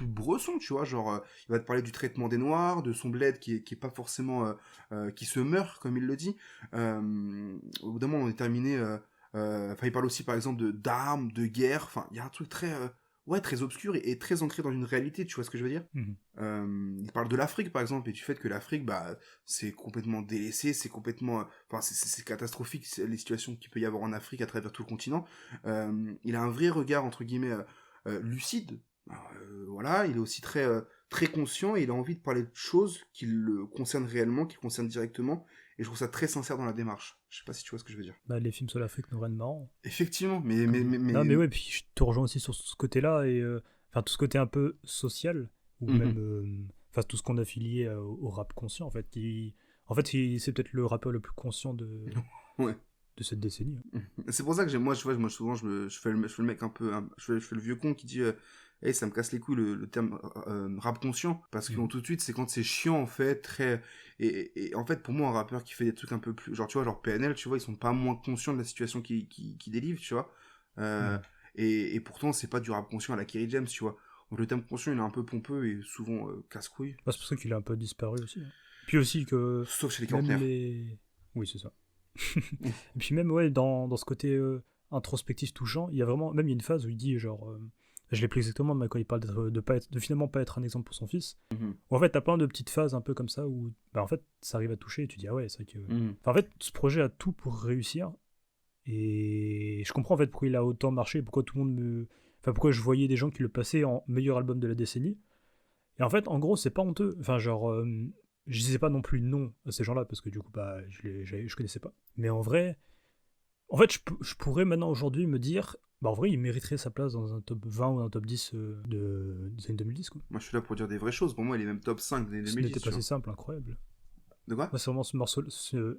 bresson, tu vois, genre il va te parler du traitement des noirs, de son bled qui est pas forcément qui se meurt comme il le dit. Au bout d'un moment on est terminé, il parle aussi par exemple d'armes, de guerre, enfin il y a un truc très obscur et très ancré dans une réalité, tu vois ce que je veux dire. Il parle de l'Afrique par exemple, et du fait que l'Afrique c'est complètement délaissé, c'est complètement c'est catastrophique les situations qu'il peut y avoir en Afrique à travers tout le continent. Il a un vrai regard entre guillemets lucide. Voilà, il est aussi très conscient et il a envie de parler de choses qui le concernent réellement, qui le concernent directement, et je trouve ça très sincère dans la démarche. Je sais pas si tu vois ce que je veux dire. Les films sur l'Afrique nous rendent marrants. Effectivement, mais... Non mais ouais, puis je te rejoins aussi sur ce côté-là, et tout ce côté un peu social, ou même tout ce qu'on a affilié au rap conscient, en fait. C'est peut-être le rappeur le plus conscient de... ouais. De cette décennie. C'est pour ça que moi souvent je fais le mec un peu, je fais le vieux con qui dit hey, ça me casse les couilles le terme rap conscient, parce que tout de suite c'est quand c'est chiant en fait, et en fait pour moi un rappeur qui fait des trucs un peu plus, genre tu vois, genre PNL, tu vois, ils sont pas moins conscients de la situation qui délivre, tu vois, et pourtant c'est pas du rap conscient à la Kerry James, tu vois. Donc le terme conscient il est un peu pompeux et souvent casse-couille. C'est pour ça qu'il a un peu disparu aussi. Puis aussi que... Sauf chez les quarantenaires. Oui, c'est ça. Et puis même dans ce côté introspectif touchant, il y a une phase où il dit genre je l'ai plus exactement, mais quand il parle de finalement pas être un exemple pour son fils, où en fait t'as plein de petites phases un peu comme ça où en fait ça arrive à toucher et tu dis ah ouais, c'est vrai que en fait ce projet a tout pour réussir, et je comprends en fait pourquoi il a autant marché, pourquoi pourquoi je voyais des gens qui le passaient en meilleur album de la décennie, et en fait en gros c'est pas honteux, je disais pas non plus non à ces gens-là, parce que du coup, je connaissais pas. Mais en vrai, je pourrais maintenant aujourd'hui me dire, en vrai, il mériterait sa place dans un top 20 ou un top 10 des années 2010, quoi. Moi, je suis là pour dire des vraies choses. Pour moi, il est même top 5 des années 2010. C'était pas si simple, incroyable. De quoi? Moi, c'est vraiment ce morceau. Je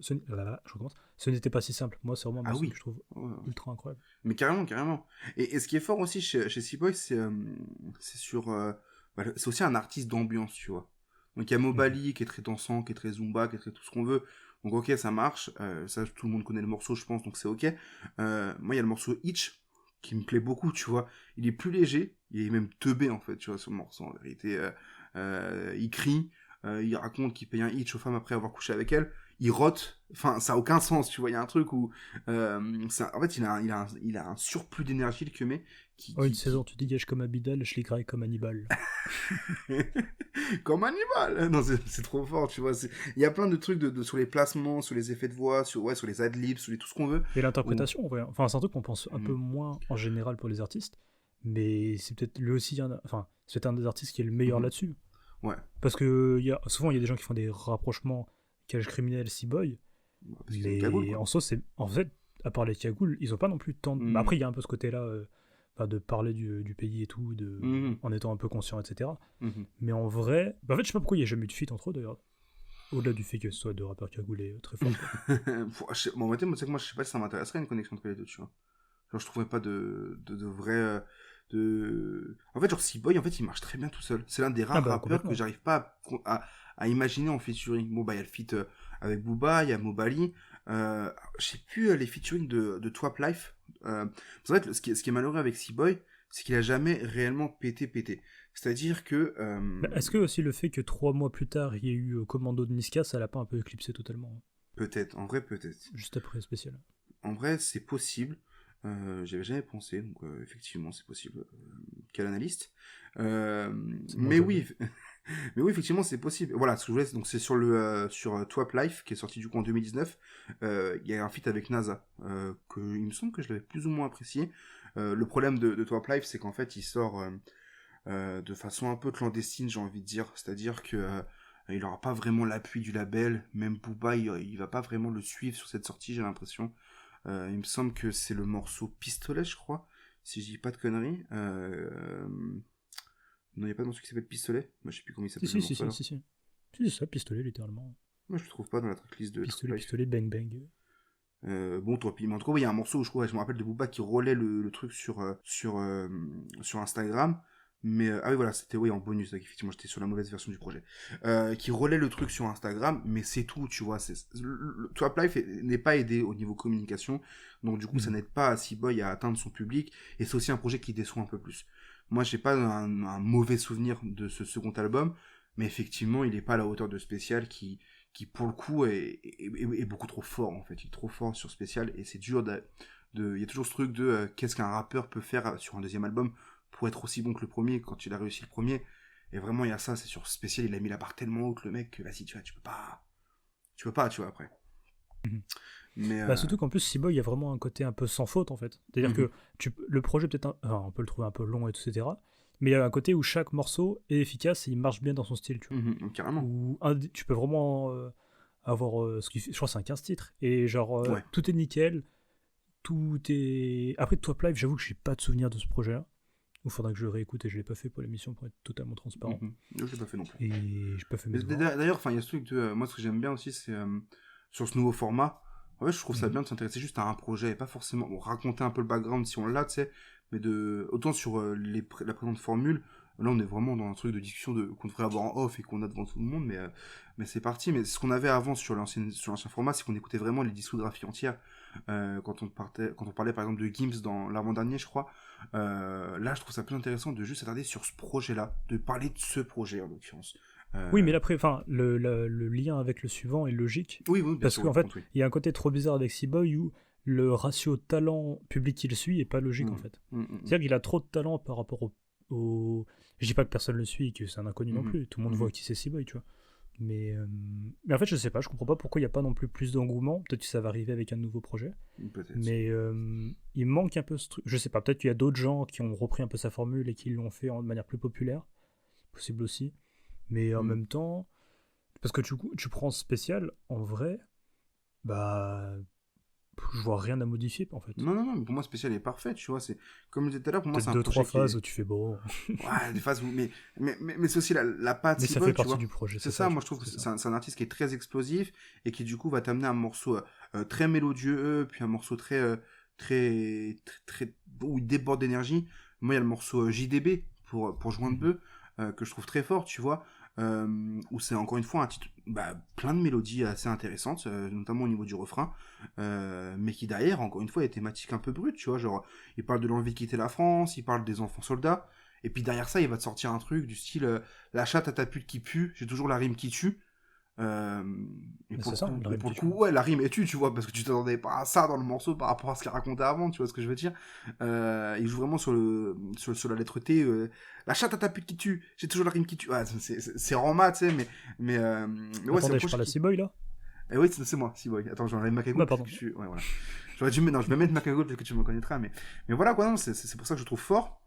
recommence. Ce n'était pas si simple. Moi, c'est vraiment un morceau que je trouve ultra incroyable. Mais carrément, carrément. Et ce qui est fort aussi chez C-Boy, c'est sur. C'est aussi un artiste d'ambiance, tu vois. Donc il y a Mobali qui est très dansant, qui est très zumba, qui est très tout ce qu'on veut. Donc ok, ça marche. Ça, tout le monde connaît le morceau, je pense, donc c'est ok. Moi, il y a le morceau Itch qui me plaît beaucoup, tu vois. Il est plus léger, il est même teubé, en fait, tu vois, ce morceau, en vérité. Il crie, il raconte qu'il paye un Itch aux femmes après avoir couché avec elles. Il rote, enfin, ça a aucun sens, tu vois. Il y a un truc où. En fait, il a un surplus d'énergie, le Kemé. Une saison, tu dégages comme Abidal, je l'ai comme Hannibal. Comme Hannibal. Non, c'est trop fort, tu vois. Il y a plein de trucs sur les placements, sur les effets de voix, sur les adlibs, sur tout ce qu'on veut. Et l'interprétation, en vrai. Enfin, c'est un truc qu'on pense un peu moins en général pour les artistes, mais c'est peut-être lui aussi, c'est un des artistes qui est le meilleur là-dessus. Ouais. Parce que souvent, il y a des gens qui font des rapprochements Cage Criminel, C-Boy, mais en soi, en fait, à part les cagoules, ils ont pas non plus tant de... Après, il y a un peu ce côté-là... de parler du pays et tout, en étant un peu conscient, etc. Mais en vrai, en fait, je sais pas pourquoi il n'y a jamais eu de feat entre eux d'ailleurs. Au-delà du fait que ce soit deux rappeurs cagoulés très forts. Bon, moi, tu sais que moi, je sais pas si ça m'intéresserait une connexion entre les deux, tu vois. Genre, je trouverais pas de vrai. En fait, genre, C-Boy, en fait, il marche très bien tout seul. C'est l'un des rares rappeurs que j'arrive pas à imaginer en featuring. Bon, bah, il y a le feat avec Booba, il y a Mobali. Je sais plus les featuring de Twap Life. C'est vrai que ce qui est malheureux avec C-Boy, c'est qu'il a jamais réellement pété. C'est-à-dire que... Est-ce que aussi le fait que 3 mois plus tard, il y ait eu Commando de Niska, ça l'a pas un peu éclipsé totalement? Peut-être, en vrai, peut-être. Juste après Spécial. En vrai, c'est possible. J'avais jamais pensé, donc effectivement, c'est possible. Quel analyste. Mais oui... Mais oui, effectivement, c'est possible. Voilà, ce que je voulais, donc c'est sur Twap Life, qui est sorti du coup en 2019. Il y a un feat avec NASA, il me semble que je l'avais plus ou moins apprécié. Le problème de Twap Life, c'est qu'en fait, il sort de façon un peu clandestine, j'ai envie de dire. C'est-à-dire que il n'aura pas vraiment l'appui du label. Même Booba, il va pas vraiment le suivre sur cette sortie, j'ai l'impression. Il me semble que c'est le morceau Pistolet, je crois, si je dis pas de conneries. Non, il n'y a pas de morceau qui s'appelle Pistolet. Moi, je sais plus comment il s'appelle. Si, c'est ça, Pistolet, littéralement. Moi, je le trouve pas dans la tracklist de Pistolet, Bang Bang. Bon, toi, puis, mais en tout cas, il y a un morceau où je me rappelle de Booba qui relaie le truc sur Instagram. Mais, ah oui, voilà, c'était, en bonus, donc, effectivement, j'étais sur la mauvaise version du projet. Qui relaie le truc sur Instagram, mais c'est tout, tu vois. Twap Life n'est pas aidé au niveau communication, donc du coup, ça n'aide pas C-Boy à atteindre son public, et c'est aussi un projet qui déçoit un peu plus. Moi, j'ai pas un mauvais souvenir de ce second album, mais effectivement, il est pas à la hauteur de Spécial qui pour le coup est beaucoup trop fort, en fait. Il est trop fort sur Spécial, et c'est dur il y a toujours ce truc de qu'est-ce qu'un rappeur peut faire sur un deuxième album pour être aussi bon que le premier quand il a réussi le premier. Et vraiment, il y a ça, c'est sur Spécial, il a mis la barre tellement haute, le mec, que vas-y, tu vois, tu peux pas, tu vois, après. Mais surtout qu'en plus, C-Boy, il y a vraiment un côté un peu sans faute, en fait. C'est-à-dire que le projet, peut-être, on peut le trouver un peu long, etc. Mais il y a un côté où chaque morceau est efficace et il marche bien dans son style, tu vois. Carrément. Où tu peux vraiment avoir ce qu'il fait. Je crois que c'est un 15 titres. Et genre, tout est nickel. Tout est. Après, Twap Live, j'avoue que j'ai pas de souvenir de ce projet-là. Il faudra que je le réécoute et je l'ai pas fait pour l'émission pour être totalement transparent. Je l'ai pas fait non plus. Et j'ai pas fait mes d'ailleurs, il y a ce truc de. Moi, ce que j'aime bien aussi, c'est sur ce nouveau format. En fait, je trouve ça bien de s'intéresser juste à un projet et pas forcément raconter un peu le background si on l'a, tu sais. Mais autant sur la présente formule, là, on est vraiment dans un truc de discussion qu'on devrait avoir en off et qu'on a devant tout le monde, mais c'est parti. Mais ce qu'on avait avant sur l'ancien format, c'est qu'on écoutait vraiment les discographies entières. Quand on parlait par exemple de Gims dans l'avant-dernier, je crois. Là, je trouve ça plus intéressant de juste s'attarder sur ce projet-là, de parler de ce projet en l'occurrence. Oui, mais après, le lien avec le suivant est logique. Oui, bien parce sûr. Parce qu'en fait, il y a un côté trop bizarre avec C-Boy où le ratio talent public qu'il suit est pas logique, en fait. C'est-à-dire qu'il a trop de talent par rapport au... Je dis pas que personne le suit, que c'est un inconnu non plus. Tout le monde voit qui c'est C-Boy, tu vois. Mais en fait, je sais pas, je comprends pas pourquoi il n'y a pas non plus d'engouement. Peut-être que ça va arriver avec un nouveau projet. Peut-être. Mais il manque un peu ce truc. Je sais pas, peut-être qu'il y a d'autres gens qui ont repris un peu sa formule et qui l'ont fait de manière plus populaire. Possible aussi. Mais en même temps, parce que tu prends Spécial, en vrai, bah, Je vois rien à modifier, en fait. Non, mais pour moi, Spécial est parfait, tu vois. C'est, comme je disais tout à l'heure, pour moi, c'est Peut-être un projet 2-3 qui est... phases où tu fais bon. Ouais, des phases où... Mais c'est aussi la patte Mais ça C-Boy, fait tu partie vois. du projet, C'est ça, moi, je trouve que c'est c'est ça. un artiste qui est très explosif et qui, du coup, va t'amener un morceau très mélodieux, puis un morceau très, où il déborde d'énergie. Moi, il y a le morceau JDB pour Joint de Bœuf, que je trouve très fort, tu vois. Où c'est encore une fois un titre, plein de mélodies assez intéressantes, notamment au niveau du refrain, mais qui derrière, encore une fois, est thématique un peu brute, tu vois, genre, il parle de l'envie de quitter la France, il parle des enfants soldats, et puis derrière ça, il va te sortir un truc du style, la chatte à ta pute qui pue, j'ai toujours la rime qui tue, euh, et Mais pour c'est le ça, coup, la rime qui tue. ouais, la rime est tue, tu vois, parce que tu t'attendais pas à ça dans le morceau par rapport à ce qu'il racontait avant, tu vois ce que je veux dire. Il joue vraiment sur la lettre T, la chatte à ta pute qui tue, j'ai toujours la rime qui tue. Ouais, c'est en maths, tu sais, mais ouais, c'est un Attendez, je projet parle à qui... C-Boy, là? Oui, c'est moi, si, boy. Attends, j'enlève ma cagoule, Bah, pardon. parce que tu... Ouais, voilà. J'aurais dû... Non, je vais mettre ma cagoule, parce que tu me connaîtras, mais voilà, quoi, non, c'est pour ça que je trouve fort.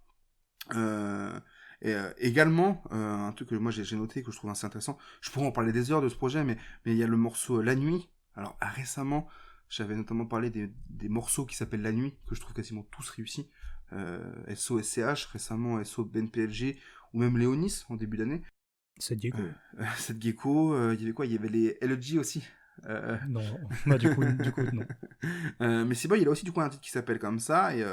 Également, un truc que moi j'ai noté que je trouve assez intéressant, je pourrais en parler des heures de ce projet, mais il y a le morceau La Nuit. Alors récemment, j'avais notamment parlé des morceaux qui s'appellent La Nuit, que je trouve quasiment tous réussis. SO SCH, récemment SO BNPLG, ou même Léonis en début d'année. C'est Diego. Cette gecko, il y avait quoi? Il y avait les LG aussi. Non, bah du coup non. Mais C-Boy, il a aussi du coup un titre qui s'appelle comme ça, et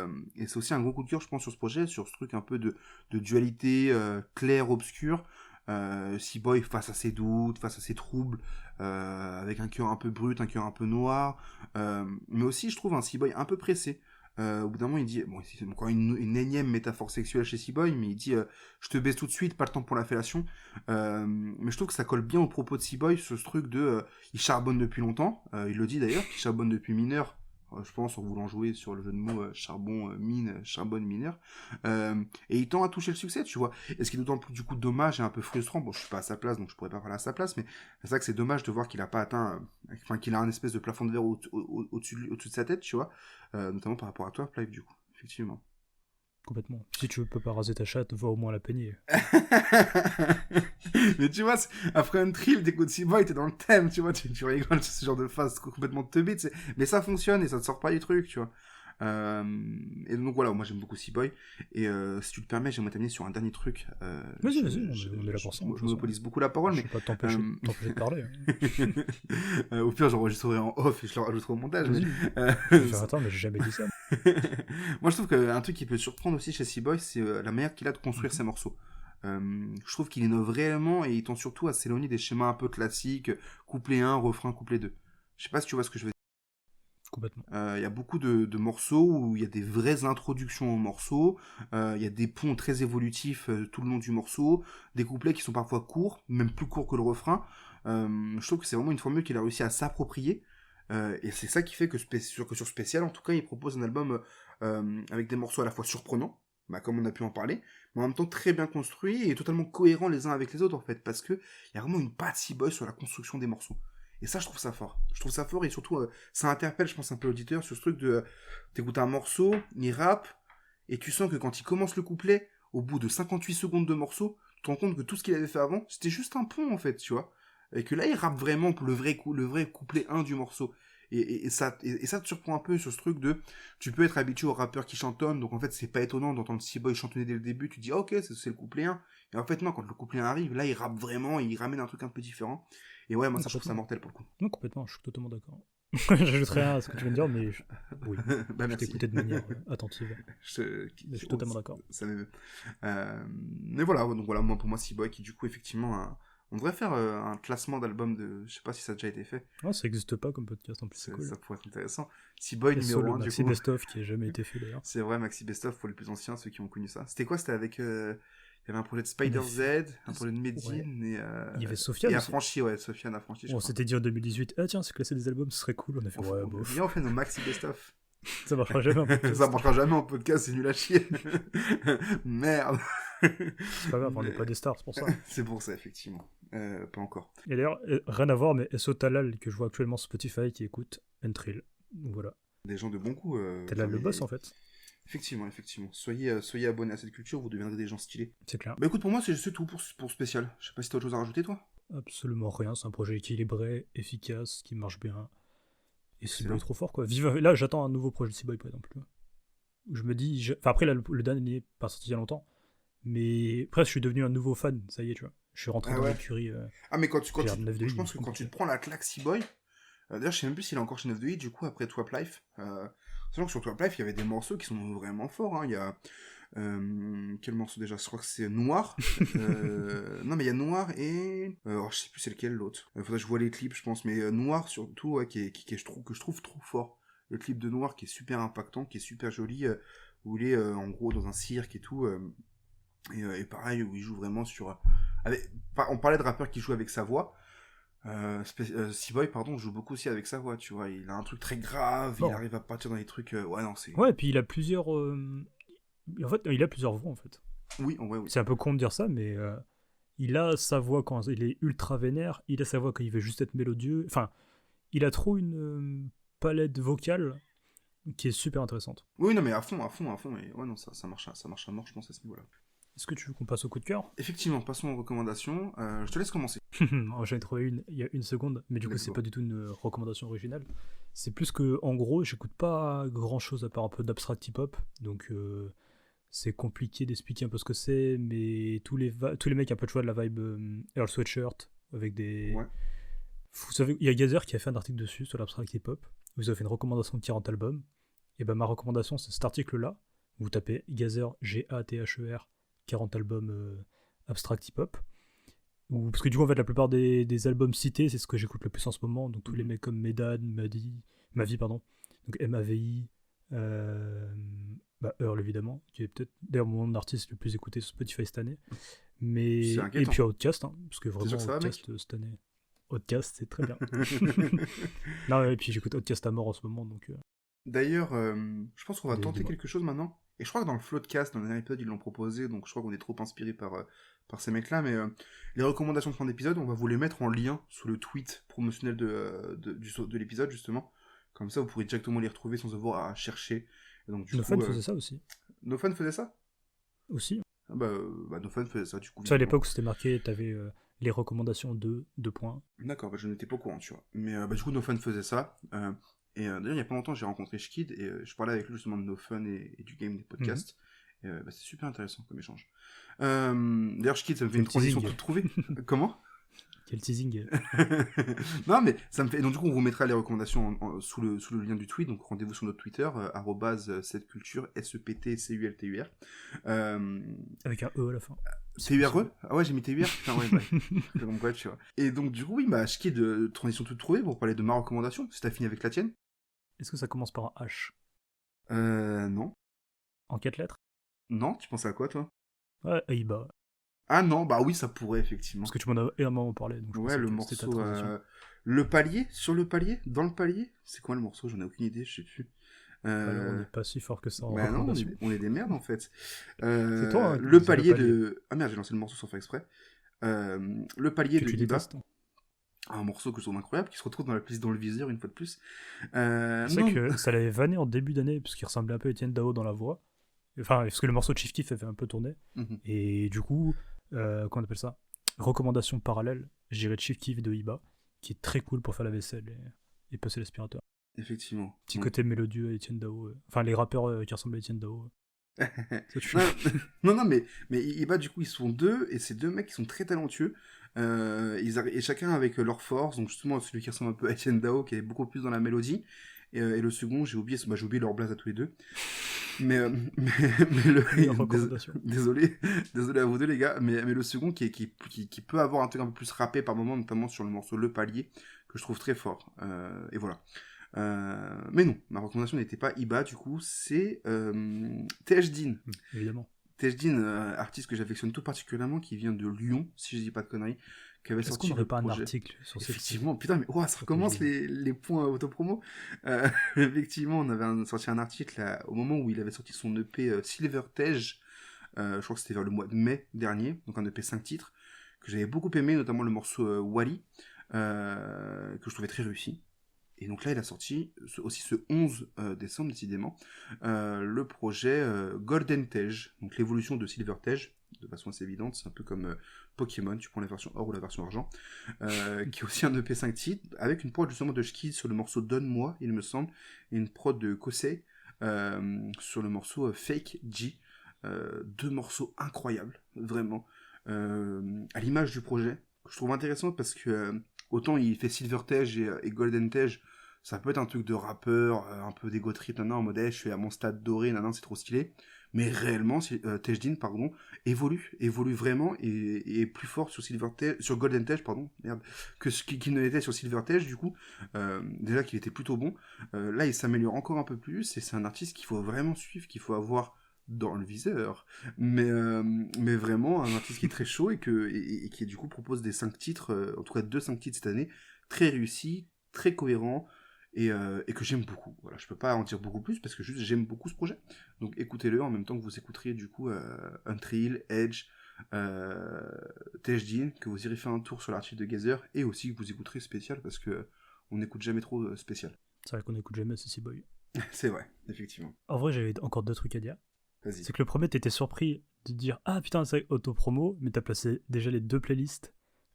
c'est aussi un gros coup de cœur, je pense, sur ce projet, sur ce truc un peu de dualité clair-obscur. C-Boy face à ses doutes, face à ses troubles, avec un cœur un peu brut, un cœur un peu noir, mais aussi, je trouve, un C-Boy un peu pressé. Au bout d'un moment, il dit, bon, c'est encore une énième métaphore sexuelle chez C-Boy, mais il dit, je te baisse tout de suite, pas le temps pour la fellation. Mais je trouve que ça colle bien au propos de C-Boy, ce truc de, il charbonne depuis longtemps, il le dit d'ailleurs, qu'il charbonne depuis mineur, je pense, en voulant jouer sur le jeu de mots charbon, mine, charbonne, mineur. Et il tend à toucher le succès, tu vois. Et ce qui est d'autant plus, du coup, dommage et un peu frustrant, bon, je suis pas à sa place, donc je pourrais pas parler à sa place, mais c'est vrai que c'est dommage de voir qu'il a pas atteint, enfin, qu'il a un espèce de plafond de verre au-dessus de sa tête, tu vois. Notamment par rapport à toi, Clive, du coup, effectivement. Complètement. Si tu peux pas raser ta chatte, va au moins la peigner. Mais tu vois, après un thrill, t'écoutes C-Boy, t'es dans le thème, tu vois, tu rigoles, c'est ce genre de phase complètement teubée, tu sais. Mais ça fonctionne et ça te sort pas du truc, tu vois. Et donc voilà, moi j'aime beaucoup C-Boy. Et si tu le permets, j'aimerais terminer sur un dernier truc. Vas-y, on est là pour ça. Je monopolise beaucoup la parole, Je mais. vais pas t'empêcher de parler. Au pire, j'enregistrerai en off et je le rajouterai au montage. Vas-y. Je vais faire attends, mais j'ai jamais dit ça. Moi, je trouve qu'un truc qui peut surprendre aussi chez C-Boy, c'est la manière qu'il a de construire ses morceaux. Je trouve qu'il innove réellement et il tend surtout à s'éloigner des schémas un peu classiques, couplet 1, refrain, couplet 2. Je sais pas si tu vois ce que je veux dire. Complètement. Il y a beaucoup de morceaux où il y a des vraies introductions aux morceaux, il y a des ponts très évolutifs tout le long du morceau, des couplets qui sont parfois courts, même plus courts que le refrain. Je trouve que c'est vraiment une formule qu'il a réussi à s'approprier, et c'est ça qui fait que sur Spécial, en tout cas, il propose un album avec des morceaux à la fois surprenants, comme on a pu en parler, mais en même temps très bien construits et totalement cohérents les uns avec les autres, en fait, parce que il y a vraiment une patte C-Boy sur la construction des morceaux. Et ça, je trouve ça fort. Je trouve ça fort et surtout, ça interpelle, je pense, un peu l'auditeur sur ce truc de... T'écoutes un morceau, il rappe, et tu sens que quand il commence le couplet, au bout de 58 secondes de morceau, tu te rends compte que tout ce qu'il avait fait avant, c'était juste un pont, en fait, tu vois. Et que là, il rappe vraiment pour le vrai couplet 1 du morceau. Et ça te surprend un peu sur ce truc de... Tu peux être habitué aux rappeurs qui chantonnent, donc en fait, c'est pas étonnant d'entendre C-Boy chantonner dès le début, tu dis, ah, ok, c'est le couplet 1. Et en fait, non, quand le couplet 1 arrive, là, il rappe vraiment, et il ramène un truc un peu différent. Et ouais, moi, ça, je trouve ça mortel pour le coup. Non, complètement, je suis totalement d'accord. J'ajouterai rien à ce que tu viens de dire, mais oui, je t'écoutais de manière attentive. Je suis totalement d'accord. Mais voilà, donc voilà, moi, pour moi, C-Boy, qui du coup, effectivement, on devrait faire un classement d'albums de... Je sais pas si ça a déjà été fait. Ah, ça existe pas comme podcast en plus, c'est cool. Ça pourrait être intéressant. C-Boy numéro 1, du coup. Maxi Best-of qui a jamais été fait d'ailleurs. C'est vrai, Maxi Best-of pour les plus anciens, ceux qui ont connu ça. C'était quoi? C'était avec... Il y avait un projet de Spider-Z, un projet de Medine, et... Il y avait Sofiane. Et Affranchi, ouais, Sofiane Affranchi, on s'était dit en 2018, ah tiens, c'est classer des albums, ce serait cool. On a fait, ouais, bof. Viens, on fait nos Maxi Best-of. Ça marchera jamais en podcast. Ça marchera jamais en podcast, c'est nul à chier. Merde. C'est pas grave, on n'est pas des stars, c'est pour ça. C'est pour ça, effectivement. Pas encore. Et d'ailleurs, rien à voir, mais SO Talal, que je vois actuellement sur Spotify, qui écoute Untrill. Voilà. Des gens de bon goût. Talal le boss, en fait. Effectivement. Soyez abonnés à cette culture, vous deviendrez des gens stylés. C'est clair. Bah écoute, pour moi, c'est tout pour spécial. Je sais pas si t'as autre chose à rajouter, toi. Absolument rien, c'est un projet équilibré, efficace, qui marche bien. Et C-Boy est trop fort, quoi. Là, j'attends un nouveau projet de C-Boy, par exemple. Où je me dis... Enfin, après, là, le dernier n'est pas sorti il y a longtemps. Mais après, je suis devenu un nouveau fan, ça y est, tu vois. Je suis rentré dans l'écurie. Mais quand je pense que quand tu te prends la claque C-Boy, d'ailleurs, je sais même plus s'il est encore chez 9 de 8, du coup, après Twap Life. Sachant que sur Twap Life, il y avait des morceaux qui sont vraiment forts. Hein. Il y a. Quel morceau déjà? Je crois que c'est Noir. Non, mais il y a Noir et. Je sais plus c'est lequel l'autre. Faudrait que je vois les clips, je pense. Mais Noir surtout, ouais, que je trouve trop fort. Le clip de Noir qui est super impactant, qui est super joli, où il est en gros dans un cirque et tout. Et pareil, où il joue vraiment sur. On parlait de rappeurs qui jouent avec sa voix. C-Boy, pardon, joue beaucoup aussi avec sa voix, tu vois. Il a un truc très grave, il arrive à partir dans des trucs. Ouais, non, c'est. Ouais, et puis il a plusieurs. En fait, il a plusieurs voix, en fait. Oui, en vrai, oui. C'est un peu con de dire ça, mais il a sa voix quand il est ultra vénère, il a sa voix quand il veut juste être mélodieux. Enfin, il a trop une palette vocale qui est super intéressante. Oui, non, mais à fond. Et ouais, non, ça marche à mort, je pense, à ce niveau-là. Est-ce que tu veux qu'on passe au coup de cœur? Effectivement, passons aux recommandations. Je te laisse commencer. J'en ai trouvé une il y a une seconde, mais du coup, c'est pas du tout une recommandation originale. C'est plus que, en gros, j'écoute pas grand chose à part un peu d'abstract hip-hop, donc c'est compliqué d'expliquer un peu ce que c'est, mais tous les mecs un peu, tu vois, de la vibe Earl Sweatshirt, avec des. Ouais. Vous savez, il y a Gazer qui a fait un article dessus sur l'abstract hip-hop, où ils ont fait une recommandation de 40 albums, et ben ma recommandation, c'est cet article-là. Vous tapez Gazer, G-A-T-H-E-R, 40 albums abstract hip-hop. Parce que du coup, en fait, la plupart des albums cités, c'est ce que j'écoute le plus en ce moment. Donc tous les mecs comme Medan, Mavi, pardon. Donc MAVI, Earl évidemment, qui est peut-être d'ailleurs mon artiste le plus écouté sur Spotify cette année. Mais et puis Outkast, hein, parce que vraiment Outkast cette année. Outkast, c'est très bien. Non, et puis j'écoute Outkast à mort en ce moment, donc. D'ailleurs, je pense qu'on va tenter quelque chose maintenant. Et je crois que dans le Floodcast, dans le dernier épisode, ils l'ont proposé, donc je crois qu'on est trop inspiré par ces mecs-là, mais les recommandations de fin d'épisode, on va vous les mettre en lien sous le tweet promotionnel de l'épisode, justement. Comme ça, vous pourrez directement les retrouver sans avoir à chercher. Et donc, nos fans faisaient ça aussi. Nos fans faisaient ça aussi. Nos fans faisaient ça, du coup. Ça, à l'époque où c'était marqué, t'avais les recommandations de 2 points. D'accord, je n'étais pas au courant, tu vois. Mais du coup, nos fans faisaient ça. Et d'ailleurs, il y a pas longtemps, j'ai rencontré Shkid et je parlais avec lui justement de nos fun et du game des podcasts. Et c'est super intéressant comme échange. D'ailleurs, Shkid, ça me fait une transition toute trouvée. Comment? Quel teasing. Non, mais ça me fait. Donc, du coup, on vous mettra les recommandations sous le lien du tweet. Donc, rendez-vous sur notre Twitter, @setculture, SEPTCULTUR. Avec un E à la fin. TURE? Ah ouais, j'ai mis TUR? Putain, ouais, comme quoi, tu vois. Et donc, du coup, oui, Shkid, transition toute trouvée pour parler de ma recommandation, si t'as fini avec la tienne. Est-ce que ça commence par un H? Non. En 4 lettres? Non, tu pensais à quoi, toi? Ouais, Aiba. Ah non, bah oui, ça pourrait, effectivement. Parce que tu m'en as énormément parlé. Donc ouais, le morceau... le palier? Sur le palier? Dans le palier? C'est quoi le morceau? J'en ai aucune idée, je sais plus. Alors, on n'est pas si fort que ça en non, on est des merdes, en fait. C'est toi, hein, le palier de... Ah merde, j'ai lancé le morceau sans faire exprès. Le palier que de tu Iba. détestes. Un morceau que je trouve incroyable, qui se retrouve dans la playlist dans le viseur une fois de plus. C'est que ça l'avait vanné en début d'année, parce qu'il ressemblait un peu à Etienne Dao dans la voix. Enfin, parce que le morceau de Chief Keef avait un peu tourné. Et du coup, comment on appelle ça? Recommandation parallèle, j'irais Chief Keef de Iba, qui est très cool pour faire la vaisselle et passer l'aspirateur. Effectivement. Petit côté mélodieux à Etienne Dao. Enfin, les rappeurs qui ressemblent à Etienne Dao. non, mais Iba, du coup, ils sont deux, et ces deux mecs qui sont très talentueux. Et chacun avec leur force. Donc, justement, celui qui ressemble un peu à Etienne Dao, qui est beaucoup plus dans la mélodie. Et le second, j'ai oublié leur blaze à tous les deux. Mais désolé à vous deux, les gars. Mais le second qui peut avoir un truc un peu plus rappé par moment, notamment sur le morceau Le Palier, que je trouve très fort. Et voilà. Mais non, ma recommandation n'était pas Iba, du coup, c'est TH évidemment. TH artiste que j'affectionne tout particulièrement, qui vient de Lyon, si je dis pas de conneries, qui avait sorti le projet. Un article sur effectivement, putain, mais ça recommence les points autopromo. Effectivement, on avait sorti un article là, au moment où il avait sorti son EP Silver Tej, je crois que c'était vers le mois de mai dernier, donc un EP 5 titres, que j'avais beaucoup aimé, notamment le morceau Wally, que je trouvais très réussi. Et donc là, il a sorti aussi ce 11 décembre, décidément, le projet Golden Tej, donc l'évolution de Silver Tej, de façon assez évidente, c'est un peu comme Pokémon, tu prends la version or ou la version argent, qui est aussi un EP 5 titres, avec une prod justement de Shkid sur le morceau Donne-moi, il me semble, et une prod de Kosei sur le morceau Fake G. 2 morceaux incroyables, vraiment, à l'image du projet, que je trouve intéressant parce que autant il fait Silver Tej et Golden Tej, ça peut être un truc de rappeur, un peu d'ego trip, en mode je suis à mon stade doré, c'est trop stylé. Mais réellement, Tejdin, évolue vraiment et est plus fort sur Golden Tej, que ce qu'il ne l'était sur Silver Tej, du coup. Déjà qu'il était plutôt bon. Là, il s'améliore encore un peu plus et c'est un artiste qu'il faut vraiment suivre, qu'il faut avoir dans le viseur. Mais vraiment, un artiste qui est très chaud et qui du coup propose des 5 titres, en tout cas 2-5 titres cette année, très réussis, très cohérents. Et que j'aime beaucoup. Voilà, je peux pas en dire beaucoup plus parce que juste j'aime beaucoup ce projet. Donc écoutez-le en même temps que vous écouteriez du coup Untrill, Edge, Tejdin, que vous irez faire un tour sur l'article de Gazer et aussi que vous écouterez Spécial parce que on n'écoute jamais trop Spécial. C'est vrai qu'on n'écoute jamais CC Boy. C'est vrai, effectivement. En vrai, j'avais encore 2 trucs à dire. Vas-y. C'est que le premier, t'étais surpris de dire ah putain, c'est auto-promo, mais t'as placé déjà les 2 playlists.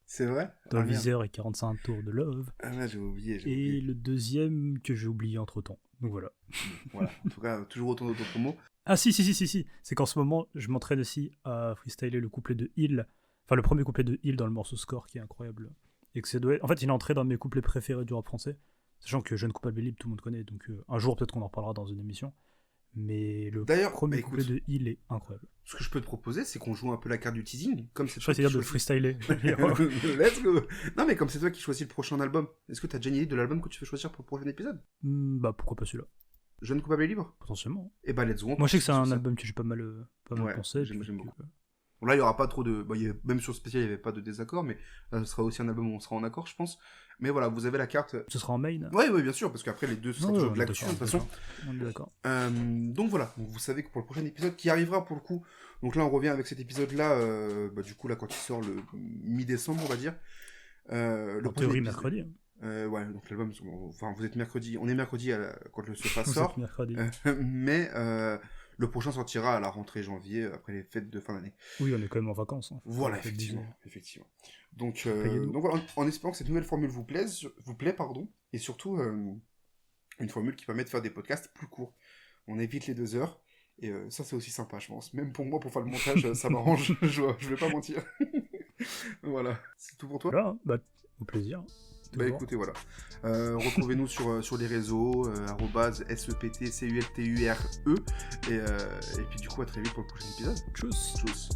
C'est vrai? Dans le viseur et 45 tours de Love. Ah là, j'ai oublié. Et le deuxième que j'ai oublié entre temps. Donc voilà. Voilà, en tout cas, toujours autant d'auto-promo. Ah si. C'est qu'en ce moment, je m'entraîne aussi à freestyler le couplet de Hill. Enfin, le premier couplet de Hill dans le morceau Score qui est incroyable. Et que en fait, il est entré dans mes couplets préférés du rap français. Sachant que Jeune Coupable Libre, tout le monde connaît. Donc un jour, peut-être qu'on en reparlera dans une émission. Mais le premier couplet de Hill est incroyable. Ce que je peux te proposer, c'est qu'on joue un peu la carte du teasing. Comme c'est je vais dire de freestyler. Let's go. Non, mais comme c'est toi qui choisis le prochain album, est-ce que t'as déjà une idée de l'album que tu veux choisir pour le prochain épisode? Bah pourquoi pas celui-là? Jeune Coupable et Libre? Potentiellement. Et bah let's go. Moi je sais que c'est un album que j'ai pas mal pensé. J'aime beaucoup. Bon, là, il y aura pas trop de... même sur Spécial, il n'y avait pas de désaccord, mais ce sera aussi un album où on sera en accord, je pense. Mais voilà, vous avez la carte... Ce sera en main? Oui, bien sûr, parce qu'après, les deux, ce sera toujours de l'action, de toute façon. On est d'accord. Donc voilà, donc, vous savez que pour le prochain épisode, qui arrivera pour le coup... Donc là, on revient avec cet épisode-là, du coup, là, quand il sort le mi-décembre, on va dire. En théorie, mercredi. Ouais, donc l'album... Enfin, vous êtes mercredi... On est mercredi quand le Sofa sort. Vous êtes mercredi. Mais... le prochain sortira à la rentrée janvier, après les fêtes de fin d'année. Oui, on est quand même en vacances. Hein. Voilà, effectivement. Donc voilà, en espérant que cette nouvelle formule vous plaît, et surtout une formule qui permet de faire des podcasts plus courts. On évite les 2 heures, et ça c'est aussi sympa, je pense. Même pour moi, pour faire le montage, ça m'arrange, je vais pas mentir. Voilà, c'est tout pour toi? Voilà, bah, au plaisir. Écoutez, voilà. Retrouvez-nous sur les réseaux, @SEPTCULTURE, et puis du coup, à très vite pour le prochain épisode. Tchuss.